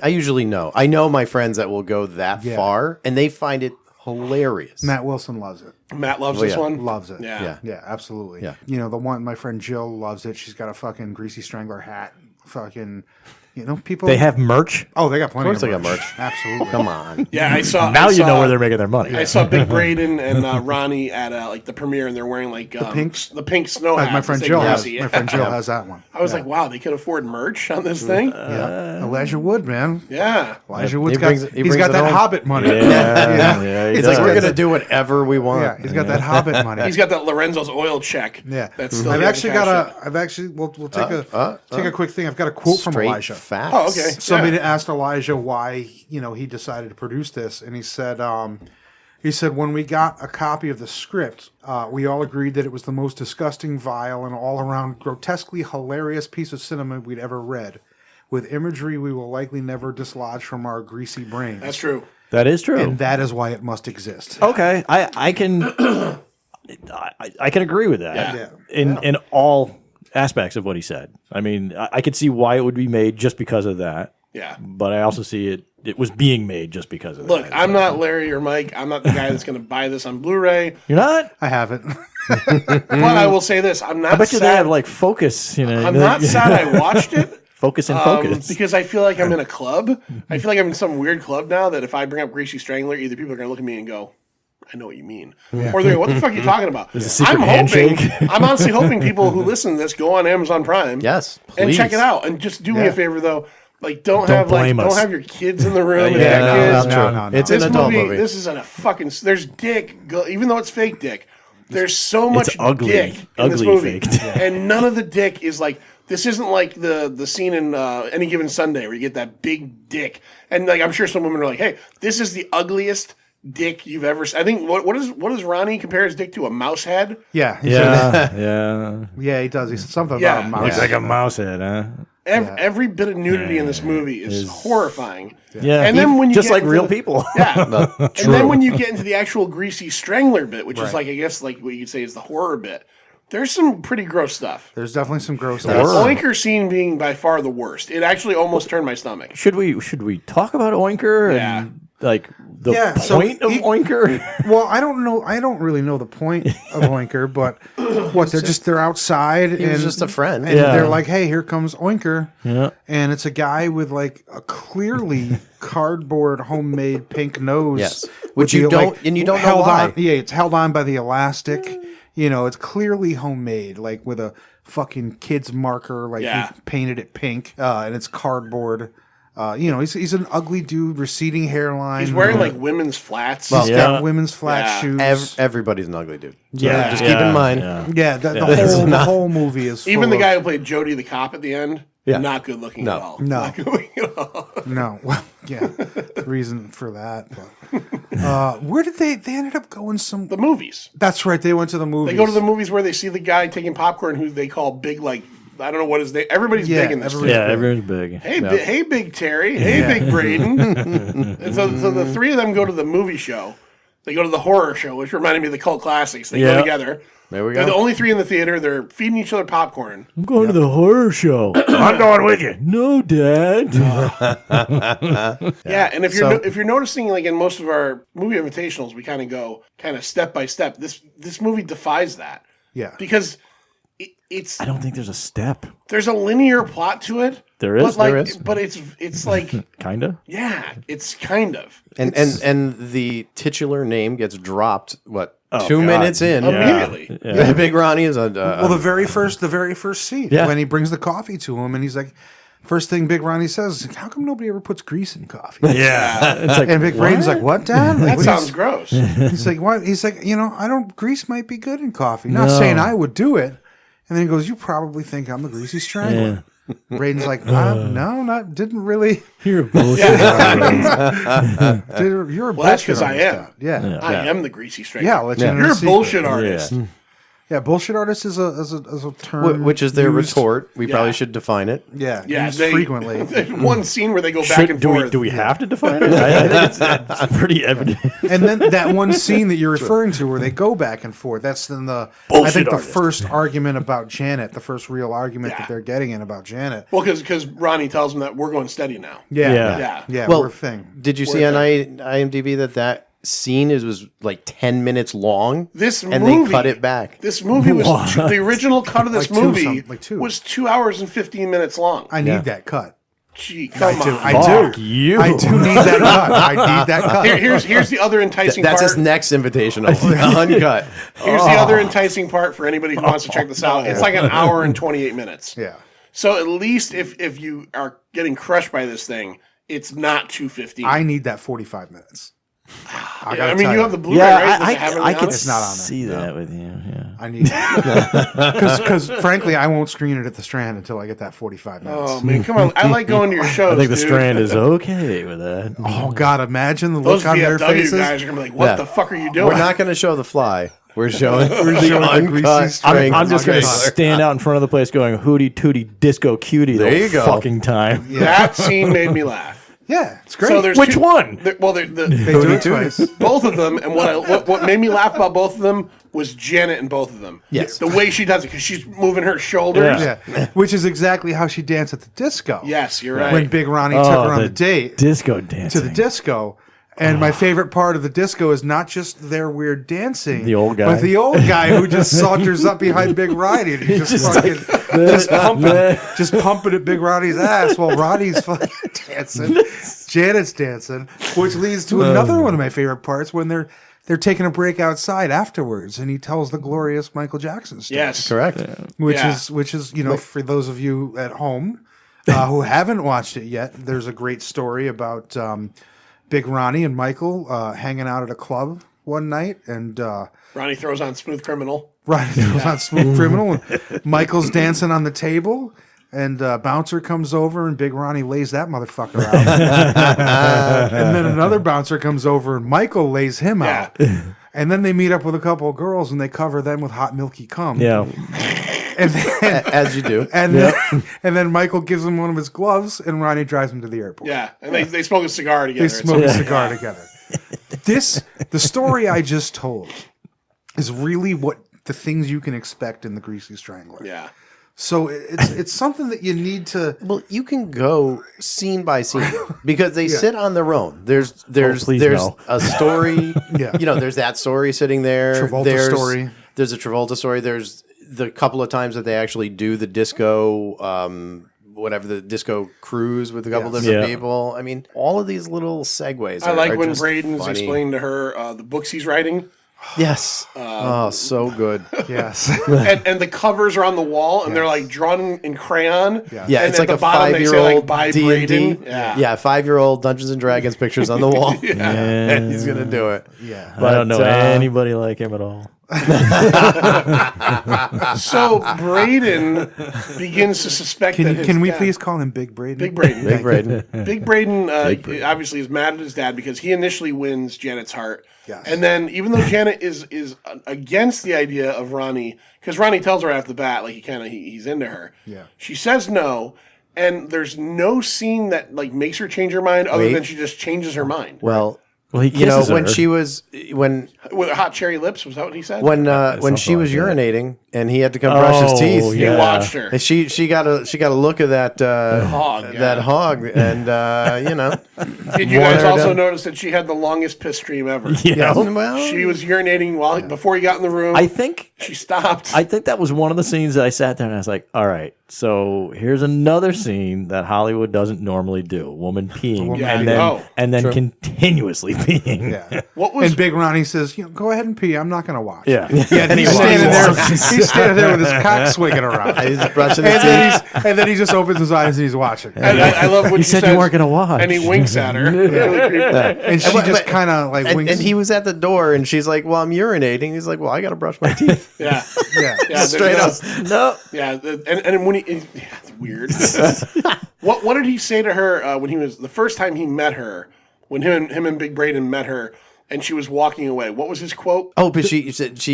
I usually know. I know my friends that will go that far, and they find it hilarious. Matt Wilson loves it. Matt loves this one. Loves it. Yeah. Yeah, absolutely. Yeah. The one, my friend Jill loves it. She's got a fucking Greasy Strangler hat. Fucking, people. They have merch. Oh, they got plenty Of course of they got merch. Absolutely. Come on. Yeah, I saw. Now I you saw, know where they're making their money. I saw Big Braden and Ronnie at like the premiere, and they're wearing like the pink snow hats. My friend that say Jill has. Greasy. My friend Jill has that one. I was like, wow, they could afford merch on this thing. Yeah, Elijah Wood, man. Yeah. Elijah Wood's brings he's got it that home. Hobbit money. Yeah, He's he like, does. we're gonna do whatever we want. Yeah, he's got that Hobbit money. He's got that Lorenzo's oil check. Yeah, That's still I've he actually hasn't got cashed a. I've actually. We'll take a quick thing. I've got a quote from Straight Elijah. facts. Oh, okay. Somebody Yeah. asked Elijah why he decided to produce this, and he said when we got a copy of the script, we all agreed that it was the most disgusting, vile, and all around grotesquely hilarious piece of cinema we'd ever read, with imagery we will likely never dislodge from our greasy brains. That's true. That is true. And that is why it must exist. Okay, I can I can agree with that. Yeah. In all aspects of what he said. I mean, I could see why it would be made just because of that. Yeah. But I also see it was being made just because of Look, that. I'm not Larry or Mike. I'm not the guy that's going to buy this on Blu-ray. You're not? I haven't. But I will say this: I'm not. I bet you sad. they have like Focus. I'm not sad I watched it. Focus and Focus. Because I feel like I'm in a club. I feel like I'm in some weird club now that if I bring up Greasy Strangler, either people are going to look at me and go, I know what you mean. Or they're what the fuck are you talking about? There's a secret I'm hoping, handshake. I'm honestly hoping people who listen to this go on Amazon Prime. Yes, And check please. it out. And just do me a favor though. Like don't blame us. have your kids in the room. and Yeah, your no, kids. no. It's This an adult movie. This is a fucking. There's dick. Even though it's fake dick, there's so much ugly. dick in this Ugly movie, fake dick. and none of the dick is like. This isn't like the scene in Any Given Sunday where you get that big dick, and like I'm sure some women are like, "Hey, this is the ugliest dick you've ever." I think what does Ronnie compare his dick to? A mouse head? Yeah. Yeah. He does. He said something Yeah. about a mouse. Looks like a mouse head, huh? Every bit of nudity in this movie is horrifying. Yeah. And then when you just get like into real the- people. Yeah. And then when you get into the actual Greasy Strangler bit, which is like, I guess, like what you could say is the horror bit, there's some pretty gross stuff. There's definitely some gross The stuff. Oinker scene being by far the worst. It actually almost turned my stomach. Should we talk about Oinker Yeah. and like the so point of Oinker? Well, I don't know. I don't really know the point of Oinker, but they're outside He and was just a friend. and Yeah. they're like, "Hey, here comes Oinker," Yeah. and it's a guy with like a clearly cardboard homemade pink nose, Yes. with Which you the, don't- and you don't know held why. on. Yeah, it's held on by the elastic. It's clearly homemade, like with a fucking kid's marker, like Yeah. he painted it pink, and it's cardboard. He's an ugly dude, receding hairline. He's wearing like women's flats. He's Yeah. got women's flat Yeah. shoes. Everybody's an ugly dude. So Yeah. just keep in mind. Yeah. The whole movie is Even the full guy who played Jody the cop at the end, not good looking at all. No. Not good looking at all. No, well, yeah, reason for that. But, where did they ended up going? The movies. That's right. They went to the movies. They go to the movies where they see the guy taking popcorn who they call big, like, I don't know what his name. Everybody's big in this. Everyone's big. Hey, Big Terry. Hey, Big Braden. And so the three of them go to the movie show. They go to the horror show, which reminded me of the cult classics. They go together. There we go. They're the only three in the theater. They're feeding each other popcorn. I'm going to the horror show. I'm going with you. No, Dad. Yeah, and if you're noticing, like in most of our movie invitationals, we kind of go step by step. This movie defies that. Yeah, because it's. I don't think there's a step. There's a linear plot to it. There is. But it's like kind of. Yeah, it's kind of. And the titular name gets dropped. What? Oh, 2 minutes in immediately. Yeah. Big Ronnie is a well, the very first scene when he brings the coffee to him, and he's like, first thing Big Ronnie says is, "How come nobody ever puts grease in coffee?" Yeah, it's like, and Big Braden's like, "What, Dad? Like, that sounds gross." He's like, "What?" He's like, I don't. Grease might be good in coffee. Not saying I would do it. And then he goes, "You probably think I'm the Greasy Strangler." Braden's like, no, didn't really. You're a bullshit artist. You're a bullshit that's because I am. Yeah. I am the Greasy Strangler. Yeah, you're a bullshit artist. Yeah, bullshit artist is a term which is their used. retort. We probably should define it. Yeah, used frequently. There's one scene where they go back and forth. Do we have to define it? I think it's pretty evident. And then that one scene that you're referring to where they go back and forth, that's then the first argument about Janet, the first real argument that they're getting in about Janet. Well, because Ronnie tells them that we're going steady now. Yeah. Well, we're a thing. Did you see on IMDb that scene was like 10 minutes long? And they cut it back. This movie was the original cut of this movie was 2 hours and 15 minutes long. I need that cut. Gee, come on. I do need that cut. I need that cut. Here's the other enticing part. That's his next invitational. Uncut. Here's the other enticing part for anybody who wants to check this out. It's like an hour and 28 minutes. Yeah. So at least if you are getting crushed by this thing, it's not 2:15. I need that 45 minutes. I mean, you have the Blu-ray, right? I could it's not on there. see that with you. Yeah, I need it because frankly, I won't screen it at the Strand until I get that 45 minutes. Oh man, come on! I like going to your shows. I think the Strand is okay with that. Oh God, imagine the Those look on their VFW faces. guys are gonna be like, "What the fuck are you doing?" We're not going to show The Fly. We're showing the uncut. I'm just going to stand out in front of the place going, "Hootie tootie disco cutie." There you go. Fucking time. Yeah. That scene made me laugh. Yeah, it's great. So there's Which one? They do it twice. Both of them, and what made me laugh about both of them was Janet in both of them. Yes. The way she does it, because she's moving her shoulders. Yeah, which is exactly how she danced at the disco. Yes, you're right. When Big Ronnie took her on the date. Disco dancing. To the disco. And my favorite part of the disco is not just their weird dancing, The old guy. but the old guy who just saunters up behind Big Ronnie and he just pumping at Big Ronnie's ass while Ronnie's fucking dancing, Janet's dancing, which leads to another one of my favorite parts when they're taking a break outside afterwards, and he tells the glorious Michael Jackson story. Yes, correct. Which is for those of you at home who haven't watched it yet, there's a great story about. Big Ronnie and Michael hanging out at a club one night, and Ronnie throws on Smooth Criminal. Ronnie throws on Smooth Criminal, and Michael's dancing on the table, and bouncer comes over, and Big Ronnie lays that motherfucker out. And then another bouncer comes over, and Michael lays him out. And then they meet up with a couple of girls, and they cover them with hot milky cum. Yeah. And then, as you do. And then Michael gives him one of his gloves, and Ronnie drives him to the airport. Yeah, and they smoke a cigar together. They smoke a cigar together. The story I just told is really what the things you can expect in the Greasy Strangler. Yeah. So it's something that you need to. Well, you can go scene by scene because they sit on their own. There's no. a story. Yeah. There's that story sitting there. Travolta story. There's a Travolta story. There's the couple of times that they actually do the disco, the disco cruise with a couple different people. I mean, all of these little segues. I like when just Braden's funny. explaining to her the books he's writing. Yes. So good. Yes. and the covers are on the wall, and they're like drawn in crayon. Yeah, and it's like at a the bottom they say, 5-year-old by D&D. Braden. Yeah, 5-year-old Dungeons and Dragons pictures on the wall. And he's gonna do it. Yeah. I don't know anybody like him at all. So Braden begins to suspect that his Can we dad- please call him Big Braden? Big Braden. Big Braden. Big Braden obviously is mad at his dad because he initially wins Janet's heart. Yes. And then even though Janet is against the idea of Ronnie, because Ronnie tells her off the bat, like he's into her. Yeah. She says no, and there's no scene that like makes her change her mind other Wait. than she just changes her mind. Well, he you know, kisses when her. she was when With hot cherry lips, was that what he said? when she was urinating and he had to come brush his teeth. He watched her. And she got a look at that hog, yeah. that hog, and you know. Did you guys Water also down. notice that she had the longest piss stream ever? Yeah. Well, She was urinating before he got in the room. I think she stopped. I think that was one of the scenes that I sat there and I was like, all right, so here's another scene that Hollywood doesn't normally do. A woman peeing Yeah, and then continuously peeing. Yeah. What was And Big Ronnie says, go ahead and pee. I'm not going to watch. Yeah. Yeah. And he's standing there. He's standing there with his cock swinging around. He's brushing his teeth. And then he just opens his eyes and he's watching. And I love what You said you says, weren't gonna watch. and he winks at her. Really creepy. And she just kind of like winks. And he was at the door, and she's like, "Well, I'm urinating." He's like, "Well, I got to brush my teeth." Yeah, yeah. Straight up. No. Yeah, and when it's weird. What did he say to her when he was the first time he met her? When him and Big Braden met her, and she was walking away. What was his quote? Oh, but she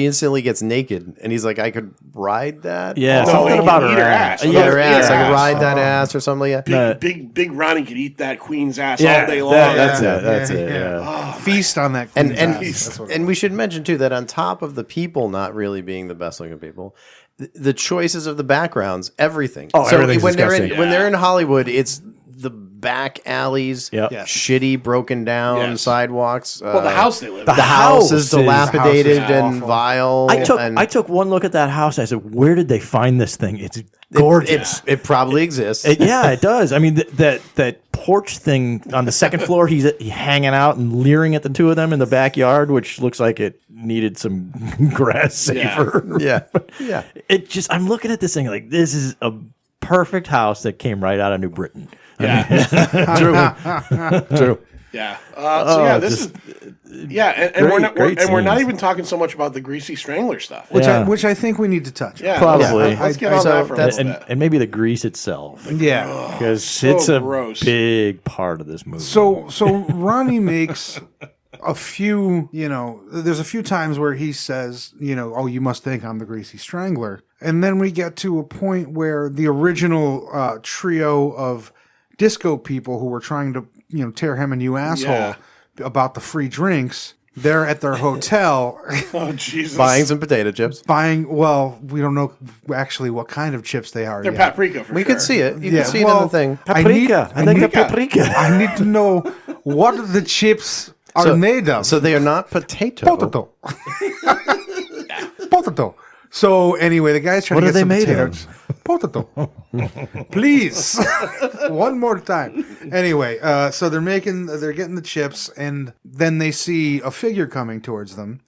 instantly gets naked, and he's like, "I could ride that." Yeah, No, something he about can her eat her ass. ass. Eat her ass. I ass. could ride that ass or something like that. Big Ronnie could eat that queen's ass Yeah, all day long. that's it. That's it. Yeah. Feast on that. And queen's and ass. That's what it and we should mention too that on top of the people not really being the best looking people, the choices of the backgrounds, everything. Oh, so everything's when they're in disgusting. when they're in Hollywood, it's the back alleys, Yep. Yes. shitty, broken down Yes. sidewalks. Well, the house they live the in. house house is is- dilapidated the house is and awful. vile. I took one look at that house. And I said, "Where did they find this thing? It's gorgeous." It probably exists. Yeah, it does. I mean, that porch thing on the second floor, he's hanging out and leering at the two of them in the backyard, which looks like it needed some grass saver. yeah, yeah. It just, I'm looking at this thing like, this is a perfect house that came right out of New Britain. Yeah, True. yeah. So yeah, this is and we're not great we're not scenes. even talking so much about the Greasy Strangler stuff. which I think we need to touch. Yeah, Probably. Let's get on So that for a that's- little bit. And maybe the grease itself, Yeah. because so it's a gross. big part of this movie. So Ronnie makes a few, there's a few times where he says, oh, you must think I'm the Greasy Strangler. And then we get to a point where the original trio of disco people who were trying to, tear him a new asshole about the free drinks, they're at their hotel Oh Jesus! Buying some potato chips. we don't know actually what kind of chips they are They're yet. paprika for We sure. could see it. You Yeah, can see it well, in the thing. Paprika. I think the paprika. I need to know what the chips are made of. So they are not potato. Potato. Potato. So anyway, the guy's trying What to are get some they made potatoes. Potato. Please. One more time. Anyway, so they're getting the chips, and then they see a figure coming towards them,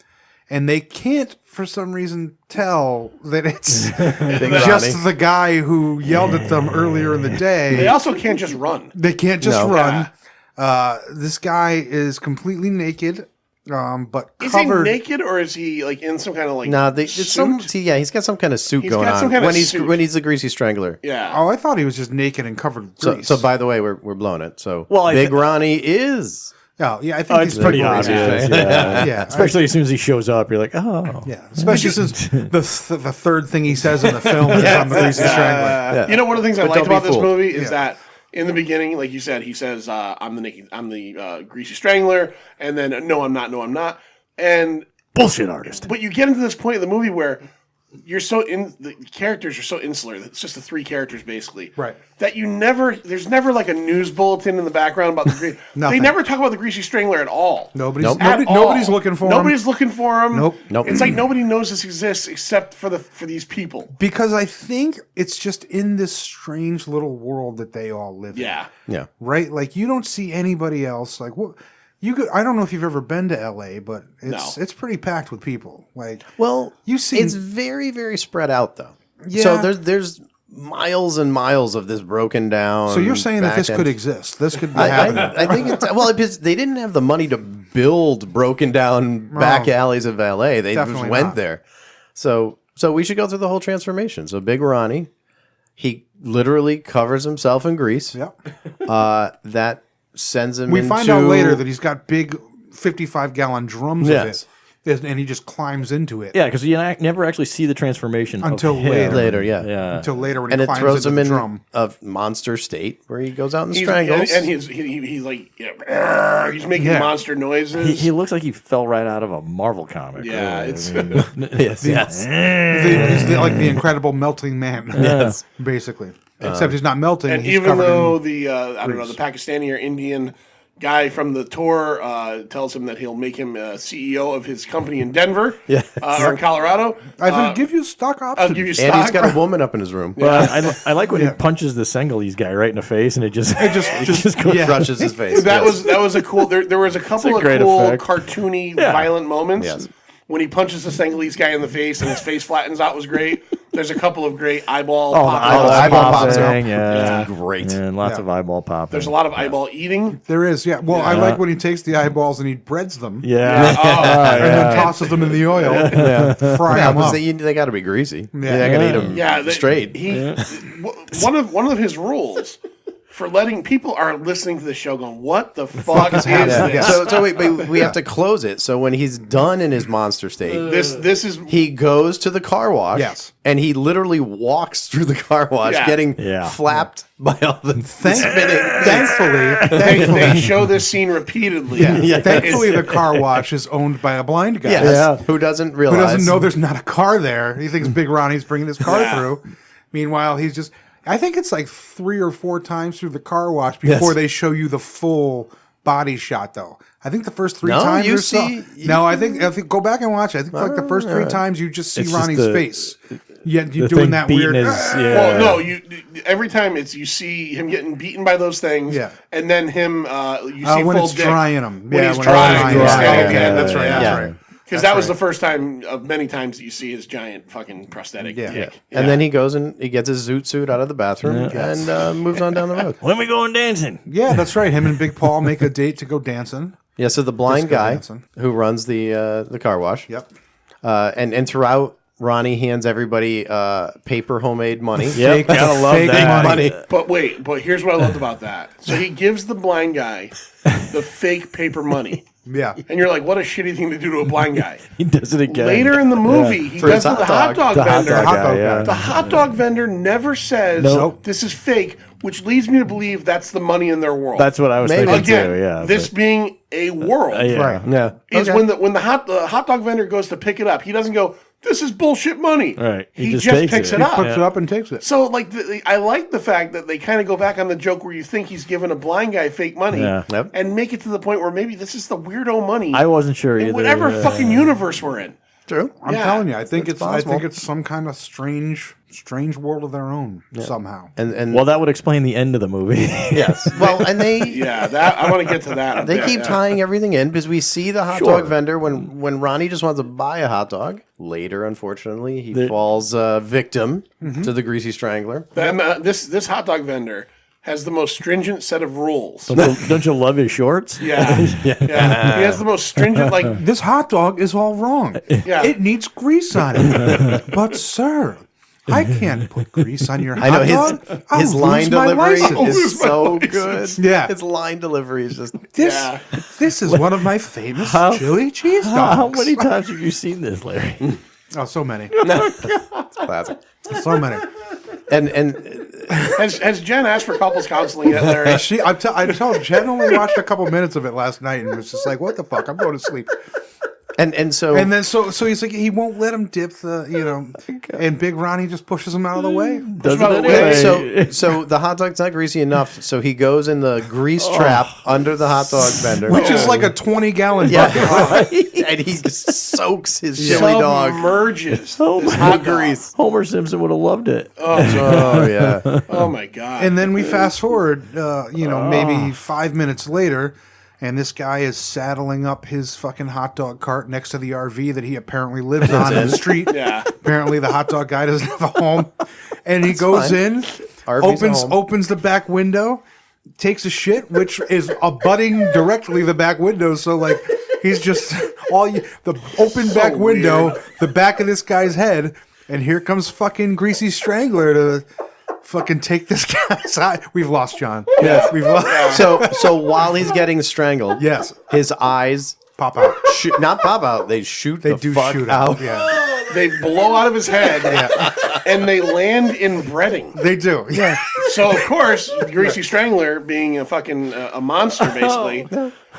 and they can't for some reason tell that it's just Ronnie. the guy who yelled at them earlier in the day. They also can't just run. They can't just No. run. This guy is completely naked, but Is he covered. naked or is he like in some kind of like No, it's suit? he's got some kind of suit He's going got some on kind of when he's suit. when he's the Greasy Strangler. Yeah. Oh, I thought he was just naked and covered with So, grease. so by the way, we're blowing it. So Well, I Big thi- Ronnie is. Oh, yeah, I think It's he's pretty big obvious. greasy. Yeah. Yeah, Especially as soon as he shows up, you're like, oh. Yeah, especially since the third thing he says in the film is I'm the Greasy Strangler. Yeah. You know, one of the things I But liked don't be about this fooled. movie is that in the beginning, like you said, he says, "I'm the Greasy Strangler," and then no, I'm not, and Bullshit artist. but you get into this point of the movie where the characters are so insular. It's just the three characters basically, Right. That there's never like a news bulletin in the background about the Greasy. They Nothing. never talk about the Greasy Strangler at all. Nobody's At all. nobody's looking for him. Nobody's looking for him. Nope. It's like nobody knows this exists except for these people. Because I think it's just in this strange little world that they all live in. Yeah. Yeah. Right? Like you don't see anybody else. Like what I don't know if you've ever been to LA, but it's pretty packed with people. Like Well, you see it's very, very spread out though. Yeah. So there's miles and miles of this broken down. So you're saying that back this end. could exist. This could be happening. I think it's because they didn't have the money to build broken down back alleys of LA. They just definitely went not. there. So we should go through the whole transformation. So Big Ronnie, he literally covers himself in grease. Yep. That sends him We into... find out later that he's got big 55-gallon drums Yes. of it, and he just climbs into it. Yeah, because you never actually see the transformation Until of him. later. Later, yeah. Until later when And he it climbs throws into him the in drum. a monster state where he goes out and He's, strangles. and he's like, he's making monster noises. He looks like he fell right out of a Marvel comic. Yeah, really. it's yes. He's like the incredible melting man. Yes. Basically. Except he's not melting. and he's even covered though in the I don't know, the Pakistani or Indian guy from the tour tells him that he'll make him CEO of his company in Denver or in Colorado. I will give you stock options. I'll give you And stock. he's got a woman up in his room. Well, I like when he punches the Senegalese guy right in the face, and it just goes Crushes his face. That was a cool. There was a couple of great cool effect. cartoony violent moments. Yes. When he punches the Senegalese guy in the face and his face flattens out was great. There's a couple of great eyeball the eyeball popping, yeah. Great. And lots of eyeball popping. There's a lot of eyeball eating. There is, yeah. Well, I like when he takes the eyeballs and he breads them. Yeah. And then tosses them in the oil. Fry them up. They got to be greasy. Yeah. They're not going to eat them Yeah, straight. One of his rules for letting people are listening to the show going, what the fuck is happening? this? So wait, but we have to close it. So when he's done in his monster state, This is he goes to the car wash. Yes. And he literally walks through the car wash, Yeah. getting Yeah. flapped by all the Thankfully, they show this scene repeatedly. thankfully, the car wash is owned by a blind guy. Yes. Who doesn't realize? Who doesn't know there's not a car there. He thinks Big Ronnie's bringing his car through. Meanwhile, he's just... I think it's like 3 or 4 times through the car wash before they show you the full body shot, though. I think the first 3 times you or so. see- No, I think go back and watch it. I think like the first 3 times you just see It's just Ronnie's the- face. Yeah, you're the doing thing that beating weird. Well, no, every time you see him getting beaten by those things, and then him you see when full it's dick. drying him. When Yeah, he's when drying. it's drying. Yeah, Okay, that's right. That's right. Because that was the first time of many times that you see his giant fucking prosthetic dick. Yeah. And then he goes and he gets his zoot suit out of the bathroom and moves on down the road. When we going dancing? Yeah, that's right. Him and Big Paul make a date to go dancing. Yeah, so the blind Disco guy dancing. who runs the car wash. Yep. And throughout, Ronnie hands everybody paper homemade money. Yep, gotta love fake that. money. But here's what I loved about that. So he gives the blind guy the fake paper money. Yeah. And you're like, what a shitty thing to do to a blind guy. He does it again. Later in the movie, he For does his it to the hot hot dog The hot vendor. dog guy, yeah. The hot dog vendor never says Nope. this is fake, which leads me to believe that's the money in their world. That's what I was Maybe. thinking Again, too. Yeah. this being a world yeah. Yeah. is when the hot dog vendor goes to pick it up, he doesn't go, this is bullshit money. Right. He, just just takes picks it. it up. Puts it up and takes it. So, like, I like the fact that they kind of go back on the joke where you think he's giving a blind guy fake money Yeah. Yep. and make it to the point where maybe this is the weirdo money I wasn't sure in either. whatever fucking universe we're in. True. I'm Yeah. telling you, I think it's possible. some kind of strange world of their own somehow. And Well, that would explain the end of the movie. yes. Well, and they Yeah, that I want to get to that. a they bit, keep yeah. tying everything in because we see the hot Sure. dog vendor when Ronnie just wants to buy a hot dog. Later, unfortunately, he falls victim to the Greasy Strangler. This hot dog vendor has the most stringent set of rules. Don't you love his shorts? Yeah. Yeah. He has the most stringent, like, This hot dog is all wrong. Yeah. It needs grease on it. But sir, I can't put grease on your hot I know dog. I'll his lose line my delivery license. is so good. Yeah. His line delivery is just This is one of my famous chili cheese dogs. How many times have you seen this, Larry? Oh, so many. classic. So many. And has Jen asked for couples counseling yet, Larry? I told Jen only watched a couple minutes of it last night and was just like, what the fuck? I'm going to sleep. and so And then so he's like, he won't let him dip and Big Ronnie just pushes him out of the way. Does By it the way, anyway? so the hot dog's not greasy enough, so he goes in the grease trap under the hot dog vendor. Which is like a 20-gallon yeah, bucket. and he just soaks his chili dog. Submerges Oh this my hot dog. grease. Homer Simpson would have loved it. Oh yeah. Oh my god! And then we fast forward, maybe 5 minutes later, and this guy is saddling up his fucking hot dog cart next to the RV that he apparently lives on in the street. Yeah. Apparently, the hot dog guy doesn't have a home, and he goes fine. in, RV's a home. opens the back window, takes a shit, which is abutting directly the back window. So like He's just the open back window, the back of this guy's head, and here comes fucking Greasy Strangler to fucking take this guy's eye. We've lost John. Yes. We've lost. So while he's getting strangled, yes, his eyes pop out. Not pop out. They shoot. They do fuck shoot out. Yeah. They blow out of his head, and they land in breading. They do. Yeah. So of course, Greasy Strangler, being a fucking a monster, basically,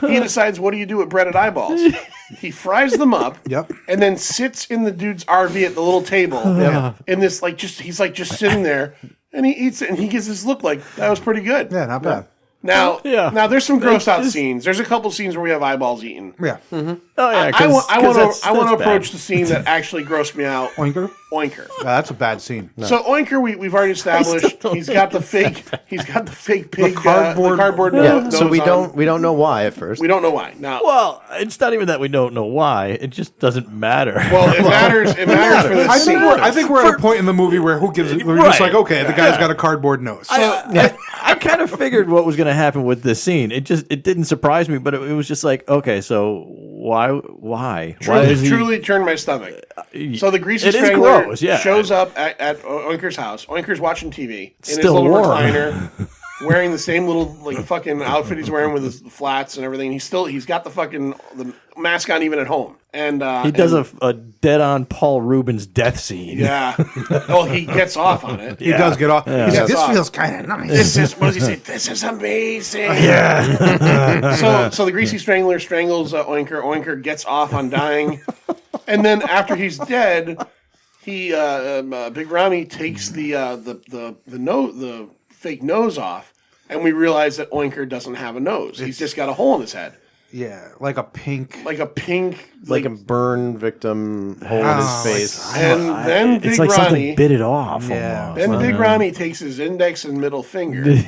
he decides, what do you do with breaded eyeballs? He fries them up. Yep. And then sits in the dude's RV at the little table. In this he's just sitting there, and he eats it, and he gives this look like that was pretty good. Yeah, not bad. Now, there's some gross out scenes. There's a couple scenes where we have eyeballs eaten. Yeah. Oh yeah. I want to bad. approach the scene that actually grossed me out. Oinker. That's a bad scene. No. So Oinker, we've already established he's got the fake pig cardboard nose So we on. don't know why at first. We don't know why. Now, Well, it's not even that we don't know why. It just doesn't matter. well, it matters. It matters for this scene. I think we're at a point in the movie where who gives it? We're just like, okay, the guy's got a cardboard nose. I kind of figured what was going to happen with this scene. It didn't surprise me, but it was just like, okay, so why? Truly turned my stomach. So the Greasy It is Strangler gross, yeah. shows up at Oinker's house. Oinker's watching TV in his Still little warm. recliner, wearing the same little fucking outfit he's wearing with his flats and everything. He's got the mask on even at home. And he does a dead-on Paul Rubens death scene. Yeah. Well, he gets off on it. He does get off. Yeah. He's like, Gets this off. feels kind of nice. This is, what does he say? This is amazing. Yeah. So the Greasy Strangler strangles Oinker. Oinker gets off on dying. And then after he's dead, Big Ronnie takes the fake nose off, and we realize that Oinker doesn't have a nose. He's just got a hole in his head. Yeah, like a pink, like a burn victim hole in his face. And then Big it's like Ronnie something bit it off. Yeah. Almost. Then Big Ronnie takes his index and middle finger and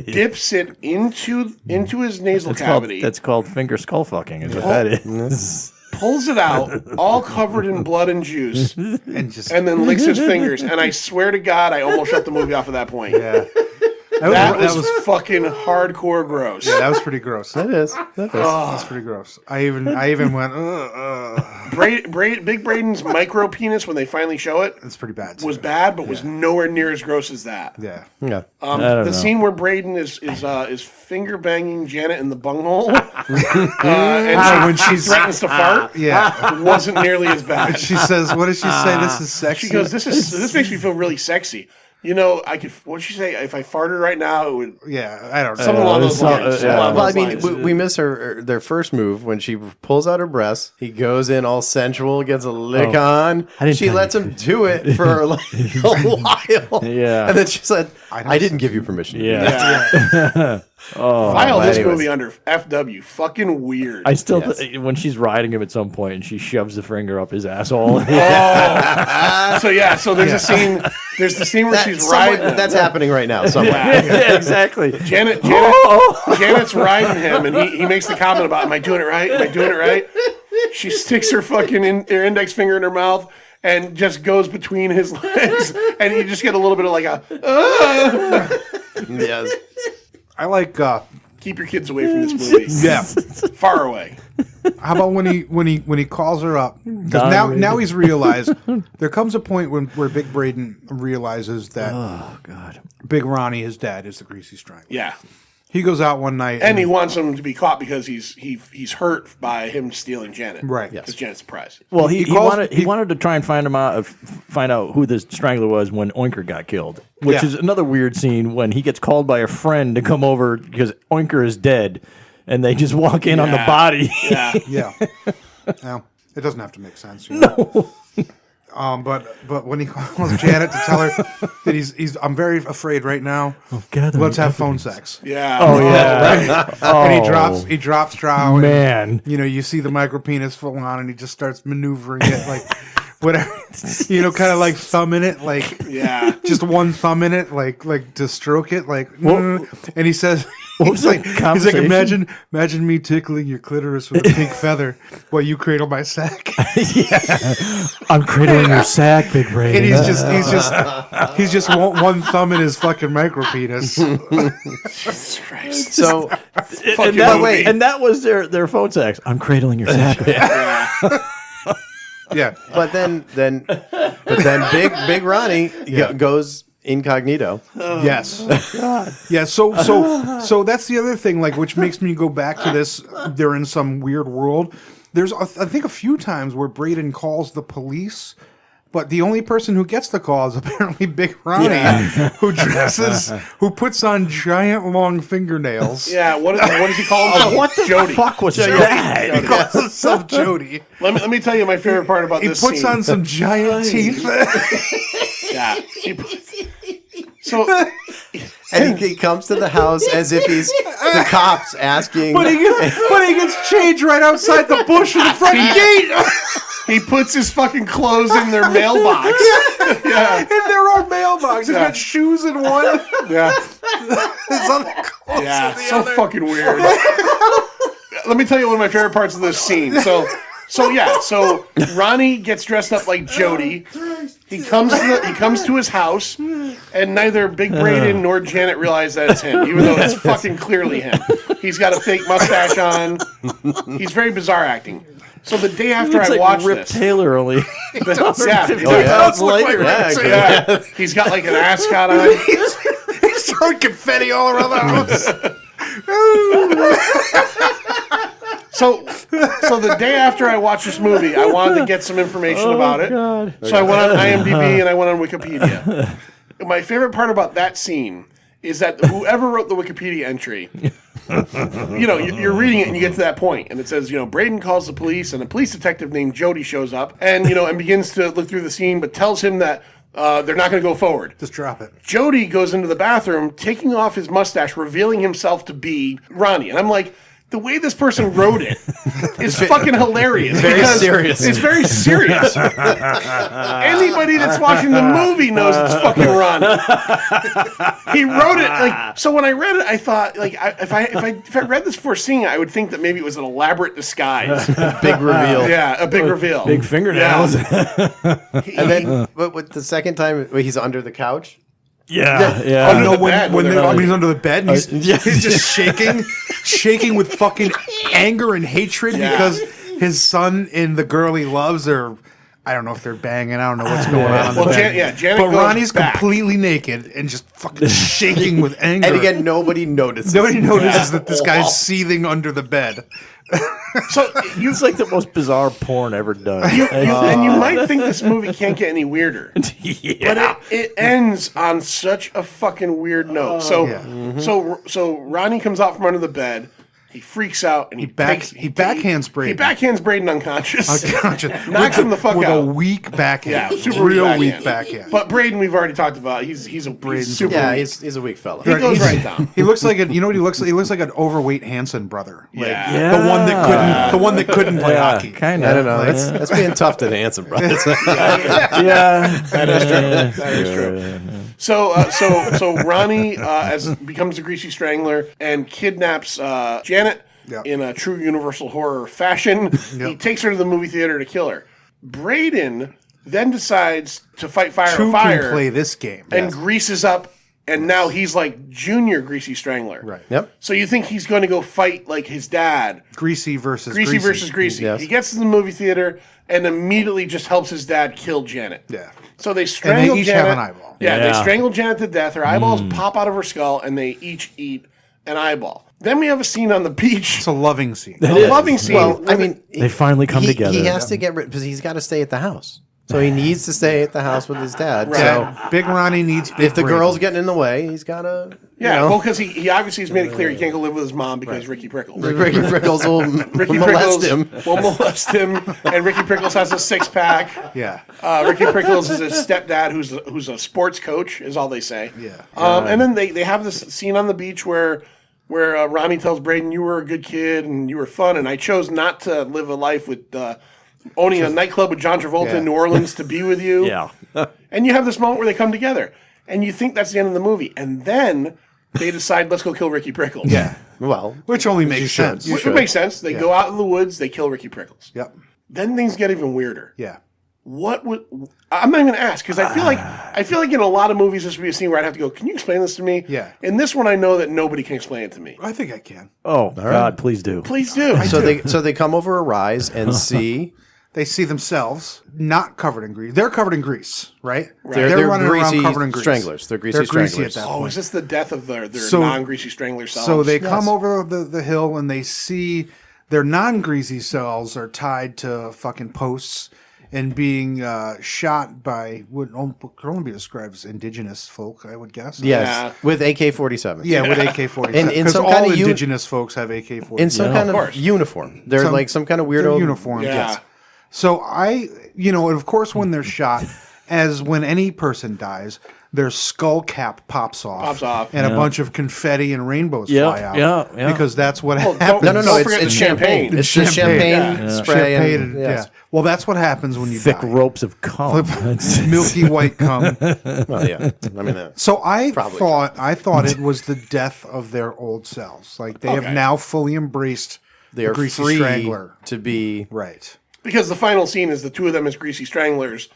dips it into his nasal cavity. That's called finger skull fucking. Is what that is. Pulls it out, all covered in blood and juice, and then licks his fingers. And I swear to God, I almost shut the movie off at that point. Yeah. That was fucking hardcore gross. Yeah, that was pretty gross. That is. That's pretty gross. I even went. Big Braden's micro penis, when they finally show it, It's pretty bad. was bad, but was nowhere near as gross as that. Yeah. Yeah. The scene where Braden is finger banging Janet in the bunghole, and when she threatens to fart, Yeah. it wasn't nearly as bad. She says, "What does she say? This is sexy." She goes, "This makes me feel really sexy." You know, I could. What'd she say? If I farted right now, it would. Yeah, I don't know. Something along those lines. Well, I mean, we miss their first move when she pulls out her breasts. He goes in all sensual, gets a lick on. She lets him do it for like a while. Yeah. And then she said, I didn't give you permission. Yeah. File this movie under FW. Fucking weird. I still, when she's riding him at some point and she shoves the finger up his asshole. So there's a scene. There's the scene where she's riding him. That's happening right now somewhere. Yeah, exactly. Janet's riding him, and he makes the comment about, "Am I doing it right? Am I doing it right?" She sticks her fucking her index finger in her mouth and just goes between his legs, and you just get a little bit of like a. Yes. I like. Keep your kids away from this movie. Yeah. Far away. How about when he calls her up? Because now he's realized there comes a point where Big Braden realizes that Big Ronnie, his dad, is the Greasy Strangler. Yeah. He goes out one night And he wants him to be caught because he's hurt by him stealing Janet. Right. Because Janet's surprised. Well, he wanted to try and find out who the strangler was when Oinker got killed, which is another weird scene when he gets called by a friend to come over because Oinker is dead, and they just walk in on the body. Yeah. Yeah. Now, it doesn't have to make sense. You know? No. But when he calls Janet to tell her that he's I'm very afraid right now. Let's have phone sex. Yeah. Oh yeah. Right? Oh, And he drops trow. Man. And, you know, you see the micro penis full on, and he just starts maneuvering it like whatever. You know, kind of like thumbing it, like Yeah. just one thumb in it, like to stroke it, like. And he says. What was that He's like, conversation? imagine me tickling your clitoris with a pink feather while you cradle my sack. I'm cradling your sack, Big Ray. And he's just one thumb in his fucking micro penis. Jesus Christ. So, and that was their phone sex. I'm cradling your sack. Yeah. but then Big Ronnie goes incognito. Yes. Yeah. So that's the other thing, like, which makes me go back to this. They're in some weird world. There's, I think, a few times where Braden calls the police, but the only person who gets the call is apparently Big Ronnie, who puts on giant long fingernails. Yeah. What does he call himself? What the Jody. fuck was that? He calls himself Jody. Let me tell you my favorite part about this He puts scene. on some giant teeth. Yeah. So. And he comes to the house as if he's the cops asking. But he gets changed right outside the bush in the front gate. He puts his fucking clothes in their mailbox. Yeah. In their own mailbox. He's got shoes in one. Yeah. His other clothes Yeah. in the So other. fucking weird. Let me tell you one of my favorite parts of this scene. So Ronnie gets dressed up like Jody. He comes to his house, and neither Big Braden nor Janet realize that it's him, even though it's fucking clearly him. He's got a fake mustache on. He's very bizarre acting. So the day after I watched Rip this, Taylor only. yeah, he's got like an ascot on. He's throwing confetti all around the house. So the day after I watched this movie, I wanted to get some information about it. God. So I went on IMDb and I went on Wikipedia. My favorite part about that scene is that whoever wrote the Wikipedia entry, you're reading it and you get to that point, and it says, Braden calls the police, and a police detective named Jody shows up, and and begins to look through the scene, but tells him that they're not going to go forward. Just drop it. Jody goes into the bathroom, taking off his mustache, revealing himself to be Ronnie, and I'm like, the way this person wrote it is fucking hilarious. Very serious. It's very serious. Anybody that's watching the movie knows it's fucking Ronnie. He wrote it like so. When I read it, I thought like if I read this before seeing it, I would think that maybe it was an elaborate disguise. Big reveal. Yeah, a big reveal. Big fingernails. Yeah. And then, but with the second time, he's under the couch. Yeah. Under the bed, when when he's under the bed, and he's just shaking with fucking anger and hatred because his son and the girl he loves are, I don't know if they're banging, I don't know what's going on. Well, Janet but goes Ronnie's back. completely naked and just fucking shaking with anger. And again, nobody notices. Nobody notices that this guy's seathing under the bed. So It's like the most bizarre porn ever done. And you might think this movie can't get any weirder, but it ends on such a fucking weird note. So Ronnie comes out from under the bed. He freaks out and he backhands Braden. He backhands Braden unconscious. Knocks him the fuck with out. a weak backhand. Yeah, super real weak weak backhand. But Braden, we've already talked about. He's super. Yeah, weak. he's a weak fella. He goes right down. He looks like you know what he looks like? He looks like an overweight Hanson brother. Like, Yeah. the one that couldn't play hockey. Kind of. I don't know. That's being tough to the Hanson brothers. Yeah. That is true. That is true. So Ronnie becomes the Greasy Strangler and kidnaps Janet in a true Universal horror fashion. He takes her to the movie theater to kill her. Braden then decides to fight fire Two with fire. can play this game. And greases up, and now he's like Junior Greasy Strangler. Right. Yep. So you think he's going to go fight like his dad. Greasy versus Greasy versus Greasy. Yes. He gets to the movie theater and immediately just helps his dad kill Janet. Yeah. So they strangle each Janet. have an eyeball. Yeah, they Yeah. strangle Janet to death. Her eyeballs pop out of her skull, and they each eat an eyeball. Then we have a scene on the beach. It's a loving scene. A loving scene. Well, I mean, They finally come together. He has to get rid because he's got to stay at the house. So he needs to stay at the house with his dad. Right. So Big Ronnie needs Big if the Braden. girl's getting in the way, he's got to. yeah, well, because he obviously has made it clear he can't go live with his mom because Ricky Prickles. Ricky Prickles will Ricky molest him. will molest him, and Ricky Prickles has a six-pack. Yeah. Ricky Prickles is his stepdad, who's a sports coach, is all they say. Yeah. And then they have this scene on the beach where Ronnie tells Braden, "You were a good kid and you were fun, and I chose not to live a life with owning a nightclub with John Travolta in New Orleans to be with you." Yeah. And you have this moment where they come together, and you think that's the end of the movie, and then they decide, let's go kill Ricky Prickles. Yeah. Well, Which only makes sense. Which would make sense. They go out in the woods, they kill Ricky Prickles. Yep. Then things get even weirder. Yeah. What would I'm not even gonna ask because I feel like in a lot of movies this would be a scene where I'd have to go, can you explain this to me? Yeah. In this one I know that nobody can explain it to me. I think I can. Oh, God, please do. Please do. So they come over a rise and see. They see themselves not covered in grease. They're covered in grease, right? They're running greasy around covered in grease. stranglers. They're greasy greasy stranglers. at that Oh, point. is this the death of their So- non-greasy strangler selves? So they come over the hill and they see their non-greasy selves are tied to fucking posts and being shot by what could only be described as indigenous folk, I would guess. Yes, with AK-47. Yeah, with AK-47. In Because some all kind of indigenous folks have AK-47. in some kind of uniform. They're like some kind of weirdo uniform. Yeah. Yes. So and of course, when they're shot, as when any person dies, their skull cap pops off, and a bunch of confetti and rainbows fly out. Yeah. Because that's what happens. No, Don't forget it's the champagne. It's the champagne spray. Champagne, Yes. Well, that's what happens when you Thick die. ropes of cum. Milky white cum. Well, yeah. I mean, So I thought it was the death of their old selves. Like they have now fully embraced they the are Greasy free Strangler. to be Right. Because the final scene is the two of them as greasy stranglers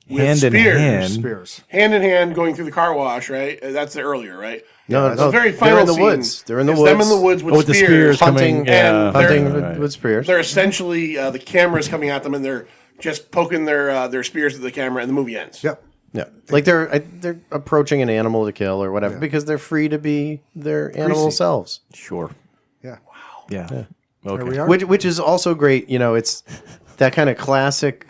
with Hand in spears. hand. Spears. Hand in hand going through the car wash, right? That's the earlier, right? No, It's the very final they're in the scene. woods. They're in the It's woods. them in the woods with, with the spears. spears hunting, coming. Yeah. and they're- hunting with spears. They're essentially the camera's coming at them, and they're just poking their spears at the camera, and the movie ends. Yep. Yeah, like they're approaching an animal to kill or whatever because they're free to be their animal selves. Sure. Yeah. Yeah. There Okay. we are. Which is also great. It's that kind of classic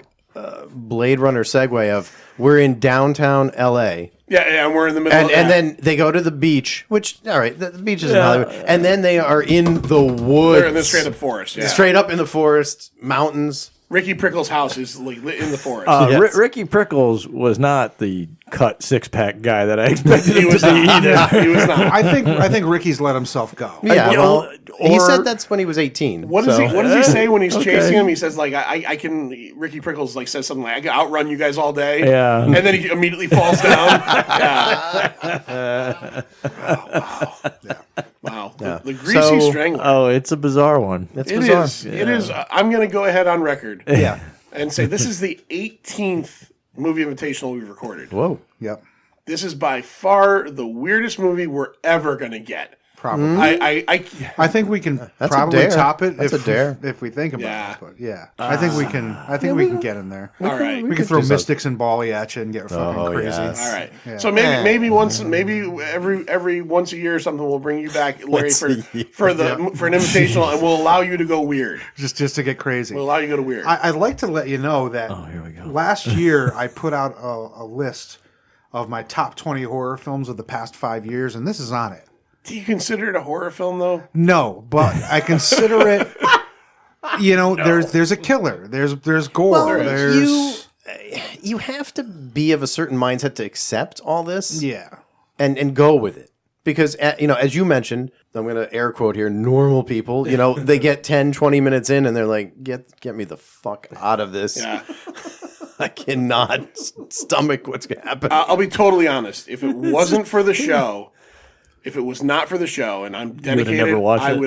Blade Runner segue of we're in downtown L.A. Yeah, and we're in the middle. And then they go to the beach, which all right, the beach is in Hollywood, and then they are in the woods. They're in the straight up forest. Yeah. Straight up in the forest, mountains. Ricky Prickles' house is like in the forest. Yes. Ricky Prickles was not the cut six-pack guy that I expected He him was to be not. either. He was not. I think Ricky's let himself go. Yeah, well, he or- said that's when he was 18. What does he say when he's Okay. chasing him? He says like I can. Ricky Prickles like says something like I can outrun you guys all day. Yeah. and then he immediately falls down. Wow. The Greasy Strangler. Oh, it's a bizarre one. That's It bizarre. is. It is. I'm going to go ahead on record. Yeah. And say this is the 18th movie invitational we've recorded. Whoa. Yep. This is by far the weirdest movie we're ever going to get. Probably. I think we can a probably dare. top it That's if a dare. if we think about Yeah. it. But yeah, I think we can. I think we can get in there. All right. We can throw Mystics and Bally at you and get fucking crazy. yes. All right. Yeah. So maybe every once a year or something we'll bring you back, Larry, for an invitational, and we'll allow you to go weird. Just to get crazy. We'll allow you to go to weird. I'd like to let you know that here we go. last year I put out a list of my top 20 horror films of the past 5 years, and this is on it. Do you consider it a horror film though? No, but I consider it. There's a killer. There's gore. there's You have to be of a certain mindset to accept all this. yeah. and go with it. Because, as you mentioned, I'm going to air quote here, normal people, they get 10, 20 minutes in and they're like, get me the fuck out of this. Yeah. I cannot stomach what's happening. I'll be totally honest. If it wasn't for the show, if it was not for the show, and I'm dedicated, never watched I it?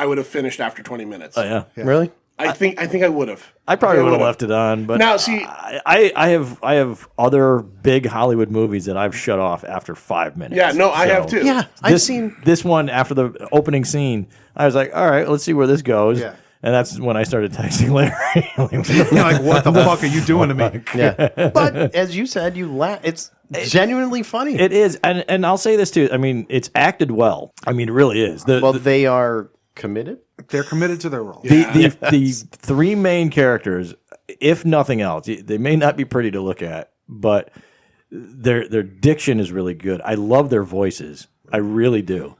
would have finished after 20 minutes. Oh, yeah. Really? I think I would have. I probably would have left it on, but Now, see- I have other big Hollywood movies that I've shut off after 5 minutes. Yeah, no, I have too. Yeah, I've seen. This one after the opening scene. I was like, all right, let's see where this goes. Yeah. And that's when I started texting Larry. You're like, what the fuck are you doing to me? Yeah. But as you said, you laugh. It's genuinely funny. It is, and I'll say this too. I mean, it's acted well. I mean, it really is. They are committed. They're committed to their role. The three main characters, if nothing else, they may not be pretty to look at, but their diction is really good. I love their voices. I really do.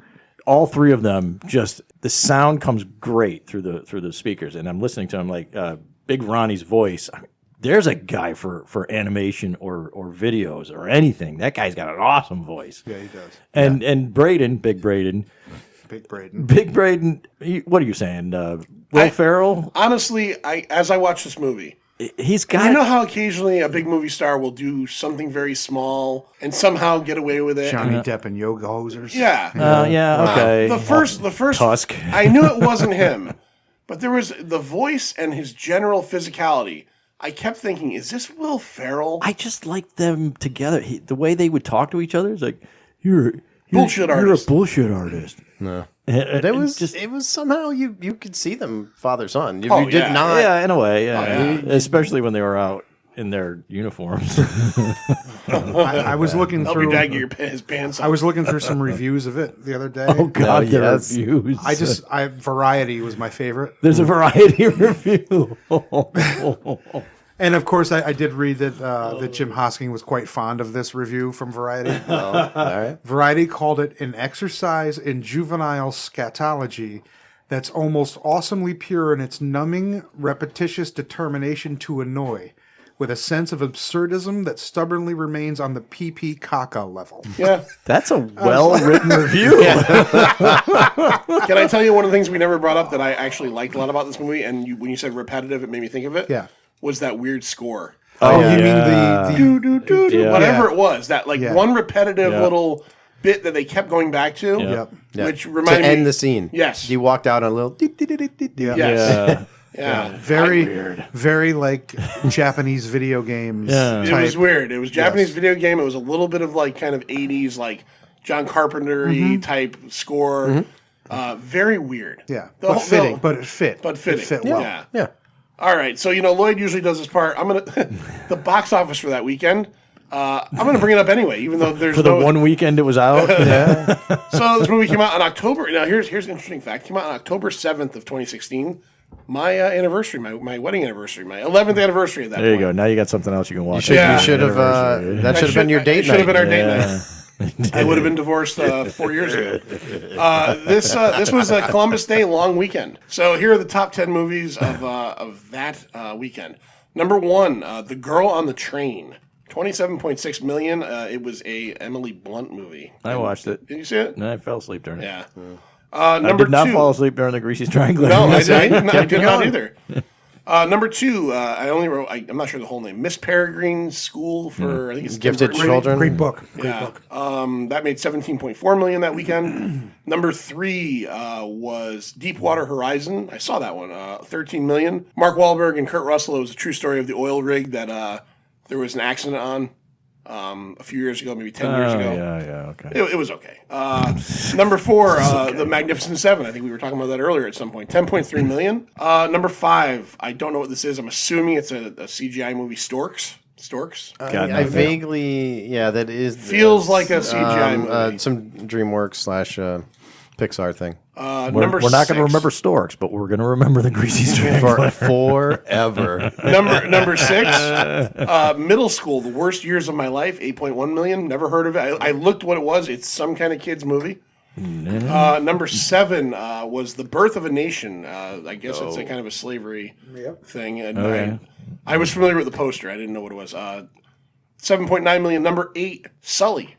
All three of them, just the sound comes great through the speakers, and I'm listening to them like Big Ronnie's voice. I mean, there's a guy for animation or videos or anything. That guy's got an awesome voice. Yeah, he does. And Braden, Big Braden. What are you saying? Will Ferrell? Honestly, as I watch this movie, he's got. You know how occasionally a big movie star will do something very small and somehow get away with it. Johnny Depp and yoga hosers. Yeah. Okay. The first Tusk. I knew it wasn't him, but there was the voice and his general physicality. I kept thinking, is this Will Ferrell? I just like them together. The way they would talk to each other is like, you're Bullshit You're a artist. bullshit artist. No. It was somehow you could see them father son. You did yeah. not. Yeah, in a way. Yeah. Oh, yeah. Especially when they were out in their uniforms. I was looking Help through. your dad get his pants on. I was looking through some reviews of it the other day. Oh God, No, the yes. reviews. Variety was my favorite. There's a Variety review. And of course, I did read that Jim Hosking was quite fond of this review from Variety. All right. Variety called it an exercise in juvenile scatology that's almost awesomely pure in its numbing, repetitious determination to annoy, with a sense of absurdism that stubbornly remains on the PP caca level. Yeah. That's a well-written review. Can I tell you one of the things we never brought up that I actually liked a lot about this movie, and when you said repetitive, it made me think of it? Yeah. Was that weird score. Oh, you mean the Do, do, do, do, Yeah. whatever it was. That Yeah. one repetitive little bit that they kept going back to, Yep. which To reminded me. end the scene. Yes. You walked out on a little. Yeah. Yes. Yeah. Very like Japanese video games. Yeah. It was weird. It was Japanese video game. It was a little bit of like kind of 80s, like John Carpenter-y type score. Very weird. Yeah, The but whole- fitting. the- But it fit. But fitting. It fit Yeah. well. Yeah. All right, so Lloyd usually does this part. I'm gonna the box office for that weekend. I'm gonna bring it up anyway, even though there's For the one weekend it was out. So this movie came out on October. Now here's an interesting fact. It came out on October 7th of 2016. My anniversary, my wedding anniversary, my 11th anniversary of that. There you point. go. Now you got something else you can watch. You Yeah. should have. That should have been your date Should have been night. our date night. I would have been divorced 4 years ago. This was a Columbus Day long weekend. So here are the top 10 movies of that weekend. Number 1, The Girl on the Train, $27.6 million. It was a Emily Blunt movie. I watched it. Did you see it? No, I fell asleep during it. Yeah. I Number did not 2. fall asleep during the Greasy Strangler. No, I did not either. Number 2, I only wrote. I'm not sure the whole name. Miss Peregrine's School for I think it's Gifted Tim Burton. Children. Great book. Yeah. That made $17.4 million that weekend. Number 3 was Deepwater Horizon. I saw that one. $13 million. Mark Wahlberg and Kurt Russell. It was a true story of the oil rig that there was an accident on a few years ago, maybe 10 years ago. Yeah, okay. It was okay. Number 4, The Magnificent Seven. I think we were talking about that earlier at some point. $10.3 million. Number 5, I don't know what this is. I'm assuming it's a CGI movie, Storks. I vaguely, that is Feels like a CGI movie. Some DreamWorks / Pixar thing We're Number not going 6. to remember Storks, but we're going to remember the Greasy Strangler. forever. Number 6, Middle School, The Worst Years of My Life, $8.1 million. Never heard of it. I looked what it was. It's some kind of kids movie. Number 7 was The Birth of a Nation. I guess it's a kind of a slavery thing. And I was familiar with the poster. I didn't know what it was. $7.9 million. Number 8, Sully.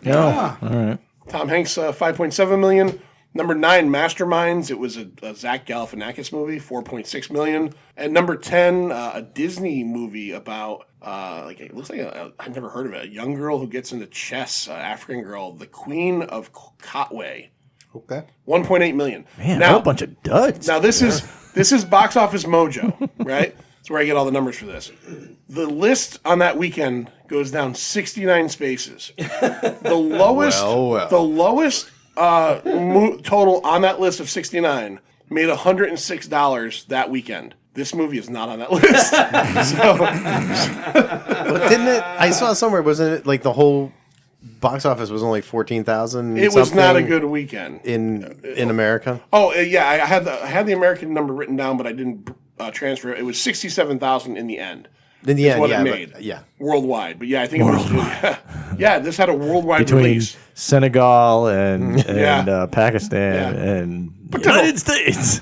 All right. Tom Hanks, $5.7 million. Number 9, Masterminds. It was a Zach Galifianakis movie, $4.6 million. And number 10, a Disney movie about it looks like I've never heard of it. A young girl who gets into chess, African girl, the Queen of Kotwe. Okay. $1.8 million. Man, now, a bunch of duds. Now this is Box Office Mojo, right? That's where I get all the numbers for this. The list on that weekend goes down 69 spaces. The lowest, the lowest total on that list of 69 made $106 that weekend. This movie is not on that list. But didn't it? I saw somewhere. Wasn't it like the whole box office was only 14,000? It was not a good weekend in America. Oh yeah, I had the American number written down, but I didn't transfer it. It was 67,000 in the end. In the end, what yeah, it made. yeah, worldwide. But yeah, I think it was. Yeah, this had a worldwide Between release. Senegal and Pakistan and United States.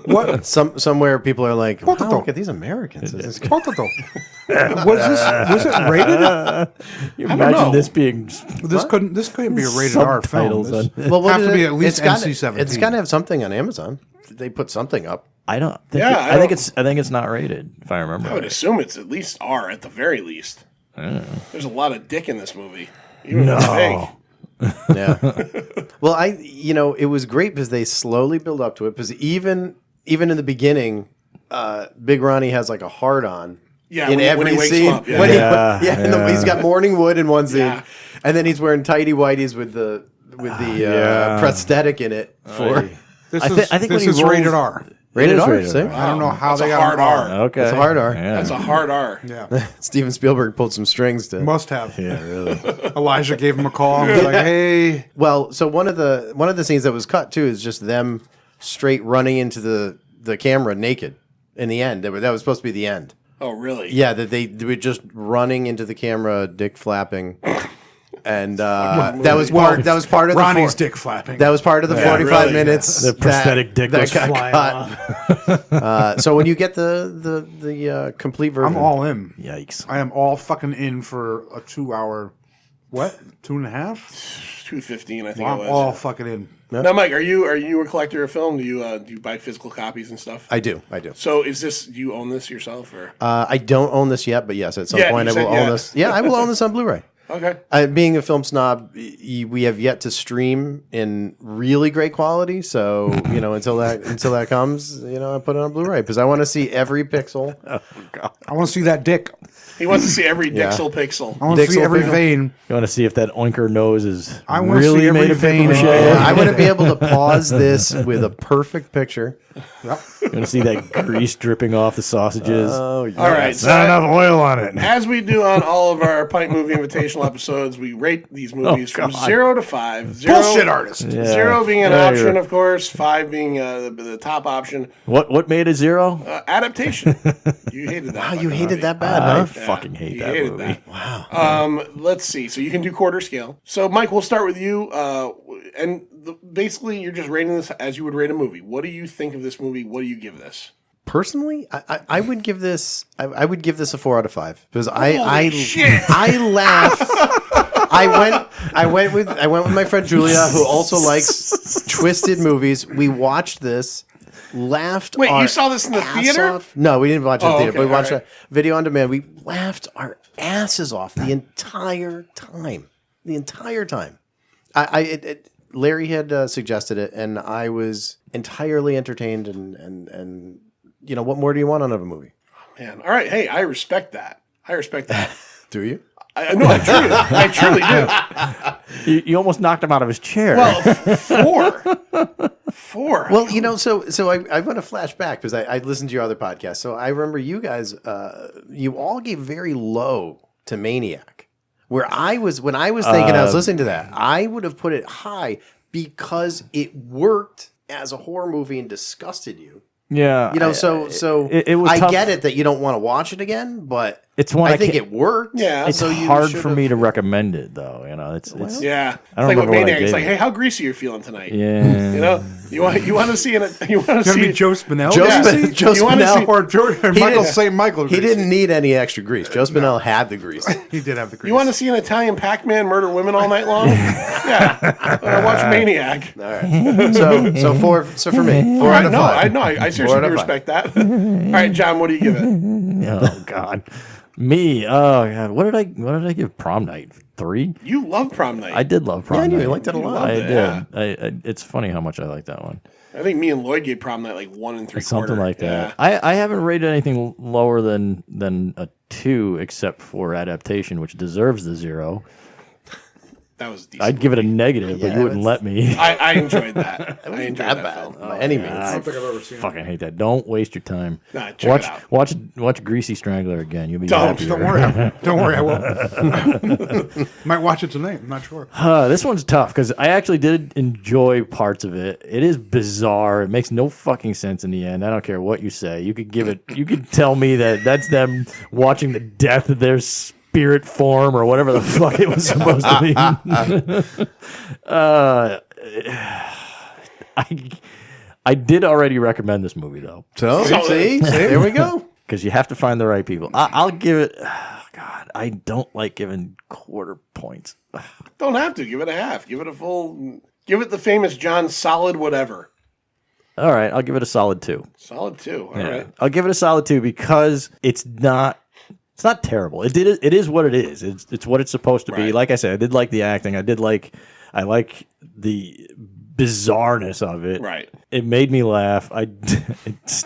What? Somewhere people are like, wow, look at these Americans. Was it rated? You imagine this being This couldn't be a rated R film. subtitles This Well, what have is to it? be at least It's NC-17. got to have something on Amazon. They put something up. I don't think. Yeah, I think it's not rated. If I remember, I would assume it's at least R at the very least. There's a lot of dick in this movie. Even if it's fake. Yeah. Well, it was great because they slowly build up to it. Because even in the beginning, Big Ronnie has like a hard on. Yeah, in when he wakes scene. him up. Yeah. He's got morning wood in one scene, Yeah. and then he's wearing tighty whities with the prosthetic in it. I think this is rated R. Rated R. rated See? R. I don't know how That's they a got hard an R. Okay, It's a hard R. Yeah. That's a hard R. Yeah, Steven Spielberg pulled some strings to. must have. Yeah, really. Elijah gave him a call and was like, "Hey, Well, so one of the scenes that was cut too is just them straight running into the camera naked. In the end, that was supposed to be the end. Oh, really? Yeah, that they were just running into the camera, dick flapping, and that was part of Ronnie's the dick flapping." that was part of the 45 really, minutes. The prosthetic dick that was got flying cut. So when you get the complete version, I'm all in. Yikes! I am all fucking in for a 2 hour. What? 2.5? 215, I think I'm it was. all fucking in. Now, Mike, are you a collector of film? Do you buy physical copies and stuff? I do. So do you own this yourself, or? I don't own this yet, but yes, at some Yeah, point I you will said own yeah. this. Yeah, I will own this on Blu-ray. Okay. Being a film snob, we have yet to stream in really great quality. So until that comes, I put it on Blu-ray because I want to see every pixel. Oh God! I want to see that dick. He wants to see every Dixel pixel. I want to see every vein. You want to see if that oinker nose is I want to really see every made of vein. paper mache? I want to be able to pause this with a perfect picture. You want to see that grease dripping off the sausages? Oh, yeah. All right. So Not enough oil on it. as we do on all of our Pint Movie Invitational episodes, we rate these movies from 0 to 5. Bullshit artist. 0 being an Yeah, option, you're- of course. 5 being the top option. What made it 0? Adaptation. You hated that. Wow, you fucking hated movie. that bad, I huh? fucking hate You that hated movie. that. Wow. Let's see. So you can do quarter scale. So Mike, we'll start with you. Basically, you're just rating this as you would rate a movie. What do you think of this movie? What do you give this? Personally, I would give this. I would give this a 4 out of 5 because shit. I laughed. I went with my friend Julia, who also likes twisted movies. We watched this. Laughed. Wait, our you saw this in the ass theater? off. No, we didn't watch it in the theater. okay, But we watched all right. a video on demand. We laughed our asses off the entire time. The entire time. Larry had suggested it, and I was entirely entertained. And what more do you want out of a movie? Man, all right. Hey, I respect that. Do you? No, I truly do. You almost knocked him out of his chair. Well, 4. Well, so I want to flash back because I listened to your other podcast. So I remember you guys, you all gave very low to Maniac. Where I was, when I was thinking, I was listening to that, I would have put it high because it worked as a horror movie and disgusted you. yeah. It was I tough. get it that you don't want to watch it again, but It's one I think can't- it worked. Yeah. It's so you hard should for have- me to recommend it, though. It's Yeah. I don't It's like with remember what I Maniac. It's gave like, it. hey, how greasy you're feeling tonight? Yeah. You want to see It's gonna be Joe Spinell. Joe Yeah. Spinell. Joe You wanna Spinell. see- or George, or He Michael didn't- St. Michael. He didn't need any extra grease. Joe Spinell had the grease. He did have the grease. You want to see an Italian Pac-Man murder women all night long? Yeah. Watch Maniac. All right. So for me, 4 out of 5. I 4 seriously out do of 5. respect that. All right, John, what do you give it? Oh God. Me. Oh God. What did I give Prom Night? 3? You love Prom Night. I did love Prom Yeah, I Night. knew you liked it a lot. I it, did. yeah. It's funny how much I like that one. I think me and Lloyd gave Prom Night like 1 3/4. Something like that. Yeah. I haven't rated anything lower than a 2 except for Adaptation, which deserves the 0. That was decent. I'd give it a negative, but Yeah, you wouldn't let me. I enjoyed that. I enjoyed That that bad film. by any means. I don't think I've ever seen it. Fucking hate that. Don't waste your time. Nah, check it out. Watch Greasy Strangler again. You'll be Don't. happier. Don't worry. Don't worry. I will. Might watch it tonight. I'm not sure. This one's tough because I actually did enjoy parts of it. It is bizarre. It makes no fucking sense in the end. I don't care what you say. You could tell me that that's them watching the death of their spirit form or whatever the fuck it was supposed to be. I did already recommend this movie though, So see, there we go. because you have to find the right people. I'll give it. God, I don't like giving quarter points. Don't have to. Give it a half. Give it a full. Give it the famous John solid whatever. All right, I'll give it a solid 2. Solid 2. All right. I'll give it a solid 2 because it's not terrible. It is what it is. It's what it's supposed to be. Like I said, I did like the acting. I like the bizarreness of it. Right. It made me laugh. It's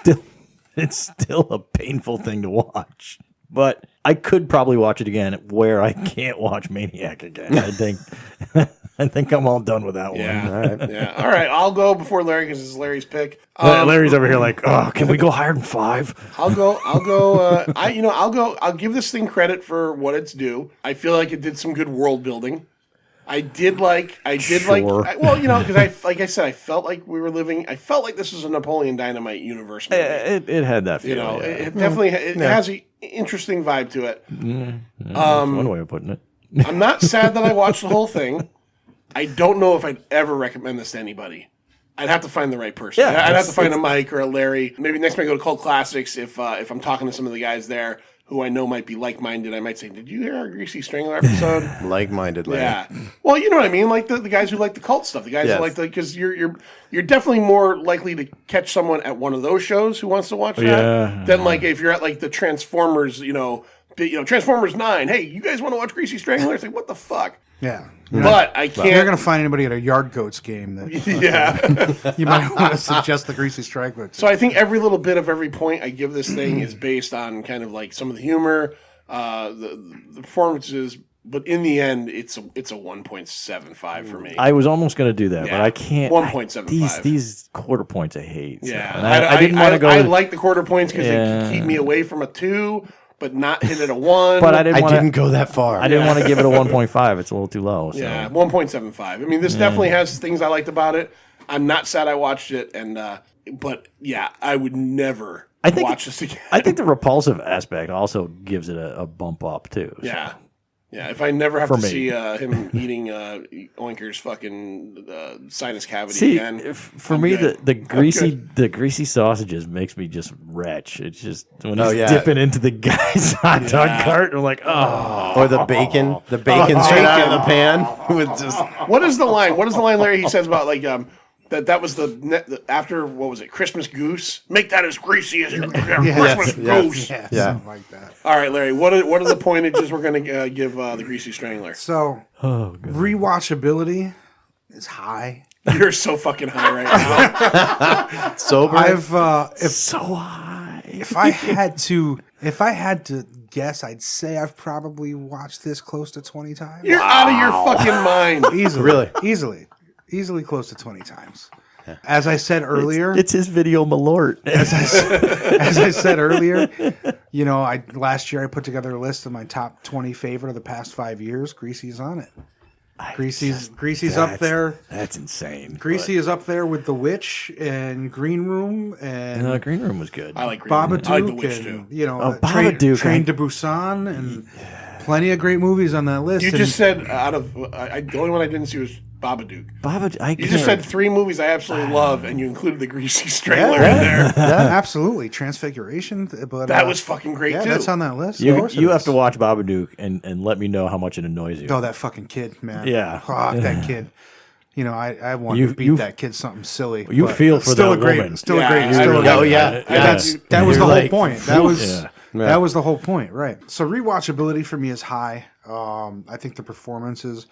still a painful thing to watch. But I could probably watch it again where I can't watch Maniac again. I think I'm all done with that one. Yeah. All right. Yeah. All right. I'll go before Larry because it's Larry's pick. Larry's over here like, oh, can we go higher than 5? I'll go. I'll give this thing credit for what it's due. I feel like it did some good world building. I did like, because like I said, I felt like I felt like this was a Napoleon Dynamite universe movie. It had that feel. It definitely has an interesting vibe to it. That's one way of putting it. I'm not sad that I watched the whole thing. I don't know if I'd ever recommend this to anybody. I'd have to find the right person. Yeah, I'd have to find a Mike or a Larry. Maybe next time I go to Cult Classics, if I'm talking to some of the guys there who I know might be like-minded, I might say, did you hear our Greasy Strangler episode? Like-minded, Larry. Yeah. Well, you know what I mean? Like the guys who like the cult stuff. The guys who like because you're definitely more likely to catch someone at one of those shows who wants to watch that than like if you're at like the Transformers, Transformers 9. Hey, you guys want to watch Greasy Strangler? It's like, what the fuck? Yeah. But I can't. You're going to find anybody at a Yard Goats game that you might want to suggest the Greasy Strangler to. So I think every little bit of every point I give this thing is based on kind of like some of the humor, the performances, but in the end, it's a 1.75 for me. I was almost going to do that, but I can't. 1.75. These quarter points I hate. Yeah, so. And I didn't want to go. I like the quarter points because they keep me away from a 2. But not hit at a 1. But I didn't go that far. I didn't want to give it a 1.5. It's a little too low. So. Yeah, 1.75. I mean, this definitely has things I liked about it. I'm not sad I watched it, but yeah, I would never watch this again. I think the repulsive aspect also gives it a bump up too. So. Yeah. Yeah, if I never have to see him eating Oinker's fucking sinus cavity again. For me, the greasy sausages makes me just retch. It's just when he's dipping into the guy's hot dog cart, I'm like, oh. Or the bacon straight out of the pan with just. What is the line? What is the line, Larry? He says about like that was the after what was it? Christmas goose. Make that as greasy as your Christmas goose. Yeah, something like that. All right, Larry. What are the pointages we're going to give the Greasy Strangler? So, rewatchability is high. You're so fucking high right now. Sober. So high. If I had to guess, I'd say I've probably watched this close to 20 times. You're out of your fucking mind. Easily, really, easily close to 20 times. As I said earlier, it's his video malort. As I said earlier, last year I put together a list of my top 20 favorite of the past 5 years. Greasy's on it. Greasy's up there. That's insane. Greasy is up there with The Witch and Green Room, and Green Room was good. I like Green Room. Babadook, I like The Witch too. Babadook, Train to Busan, and plenty of great movies on that list. You just said the only one I didn't see was Babadook. You just said 3 movies I absolutely love, and you included the Greasy Strangler in there. Absolutely, Transfiguration. But that was fucking great too. That's on that list. You have to watch Babadook and let me know how much it annoys you. Oh, that fucking kid, man. Yeah, that kid. I wanted to beat that kid something silly. You feel for that woman. That was the whole point. That was the whole point, right? So rewatchability for me is high. I think the performances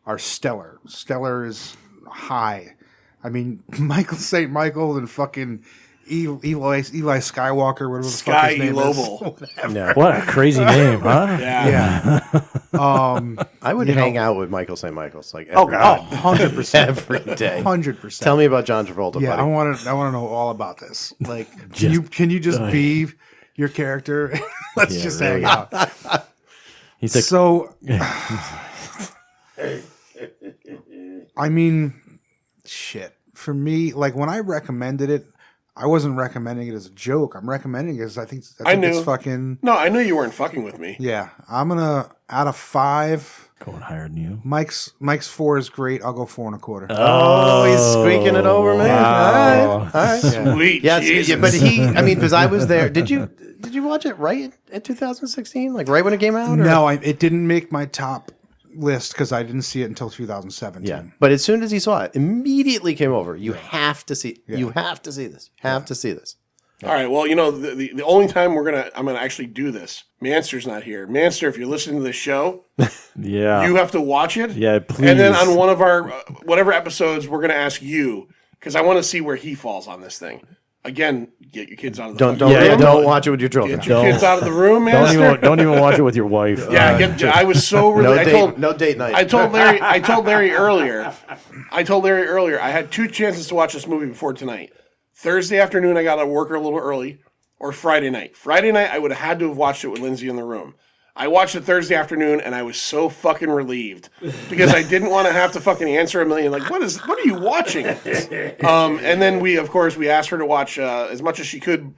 are stellar. Stellar is high. I mean, Michael St. Michael and fucking Eli Skywalker, whatever the fuck his name is. No. What a crazy name, huh? Yeah. I would hang out with Michael St. Michael's like 100% every day. 100%. Tell me about John Travolta, yeah, buddy. I want to know all about this. Like, can you just be your character? Let's just hang out. He's like, so. I mean, shit. For me, like when I recommended it, I wasn't recommending it as a joke. I'm recommending it because I think it's fucking. No, I knew you weren't fucking with me. Yeah, I'm gonna out of 5. Going higher than you. Mike's 4 is great. I'll go 4.25. Oh, he's squeaking it over, man. Wow. All right. Sweet. Yeah, but because I was there. Did you watch it right in 2016? Like right when it came out? Or? No, it didn't make my top list because I didn't see it until 2017. Yeah, but as soon as he saw it, immediately came over. You have to see. You have to see this. Have to see this. All right. Well, the only time I'm gonna actually do this. Manster's not here. Manster, if you're listening to this show, Yeah. you have to watch it. Yeah, please. And then on one of our whatever episodes, we're gonna ask you because I want to see where he falls on this thing. Again, get your kids out of the room. Don't watch it with your children. Get your kids out of the room, Manster. Don't even watch it with your wife. Yeah, I was so really. No date night. I told Larry earlier. I had 2 chances to watch this movie before tonight. Thursday afternoon, I got to work a little early, or Friday night. Friday night, I would have had to have watched it with Lindsay in the room. I watched it Thursday afternoon, and I was so fucking relieved because I didn't want to have to fucking answer a million. Like, what are you watching? And then we asked her to watch as much as she could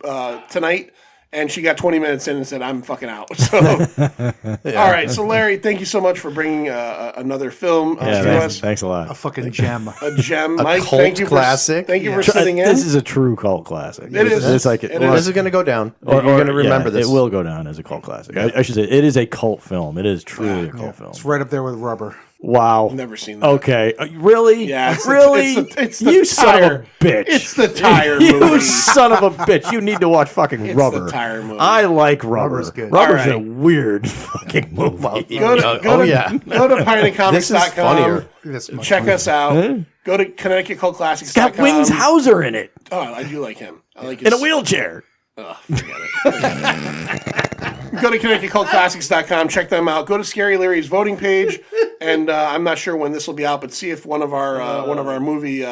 tonight. And she got 20 minutes in and said, I'm fucking out. So, All right. So, Larry, thank you so much for bringing another film to us. Thanks a lot. A fucking gem. A gem. A Mike, cult thank you classic. Thank you for sitting in. This is a true cult classic. It is. It's like This is going to go down. You're going to remember this. It will go down as a cult classic. I should say it is a cult film. It is truly a cult film. It's right up there with Rubber. Wow. Never seen that. Okay. Really? Yeah. Really? It's the you tire. son of a bitch. It's the tire you movie. son of a bitch. You need to watch fucking Rubber. The tire movie. I like Rubber. Rubber's good. Rubber's All right. a weird fucking movie. Go to This is funnier. pintandcomics.com. Check us out. Go to ConnecticutCultClassics.com. It's got Wings Hauser in it. Oh, I do like him. I like In a wheelchair. Oh, forget it. Go to ConnecticutCultClassics.com. Check them out. Go to Scary Larry's voting page, and I'm not sure when this will be out, but see if one of our movie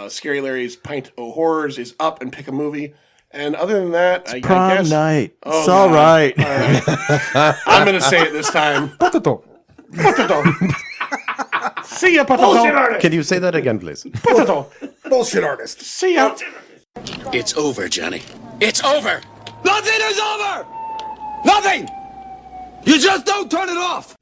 Scary Larry's Pint o' Horrors is up, and pick a movie. And other than that, I guess night. Oh, it's all right. All right. I'm going to say it this time. Potato. See ya, potato. Can you say that again, please? Potato. Bullshit artist. See ya. It's over, Johnny. It's over. Nothing is over. Nothing. You just don't turn it off.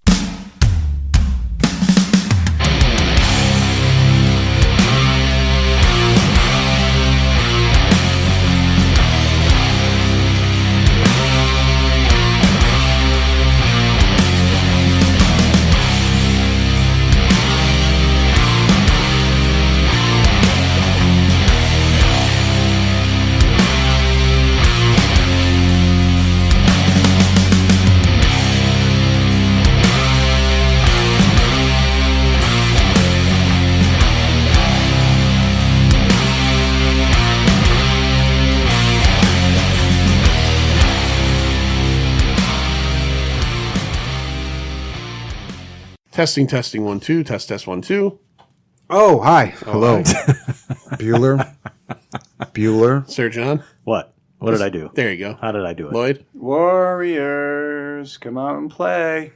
Testing 1 2. Test 1 2. Oh, hi. Hello. Bueller. Sir Jon. What? What did I do? There you go. How did I do it? Lloyd. Warriors, come out and play.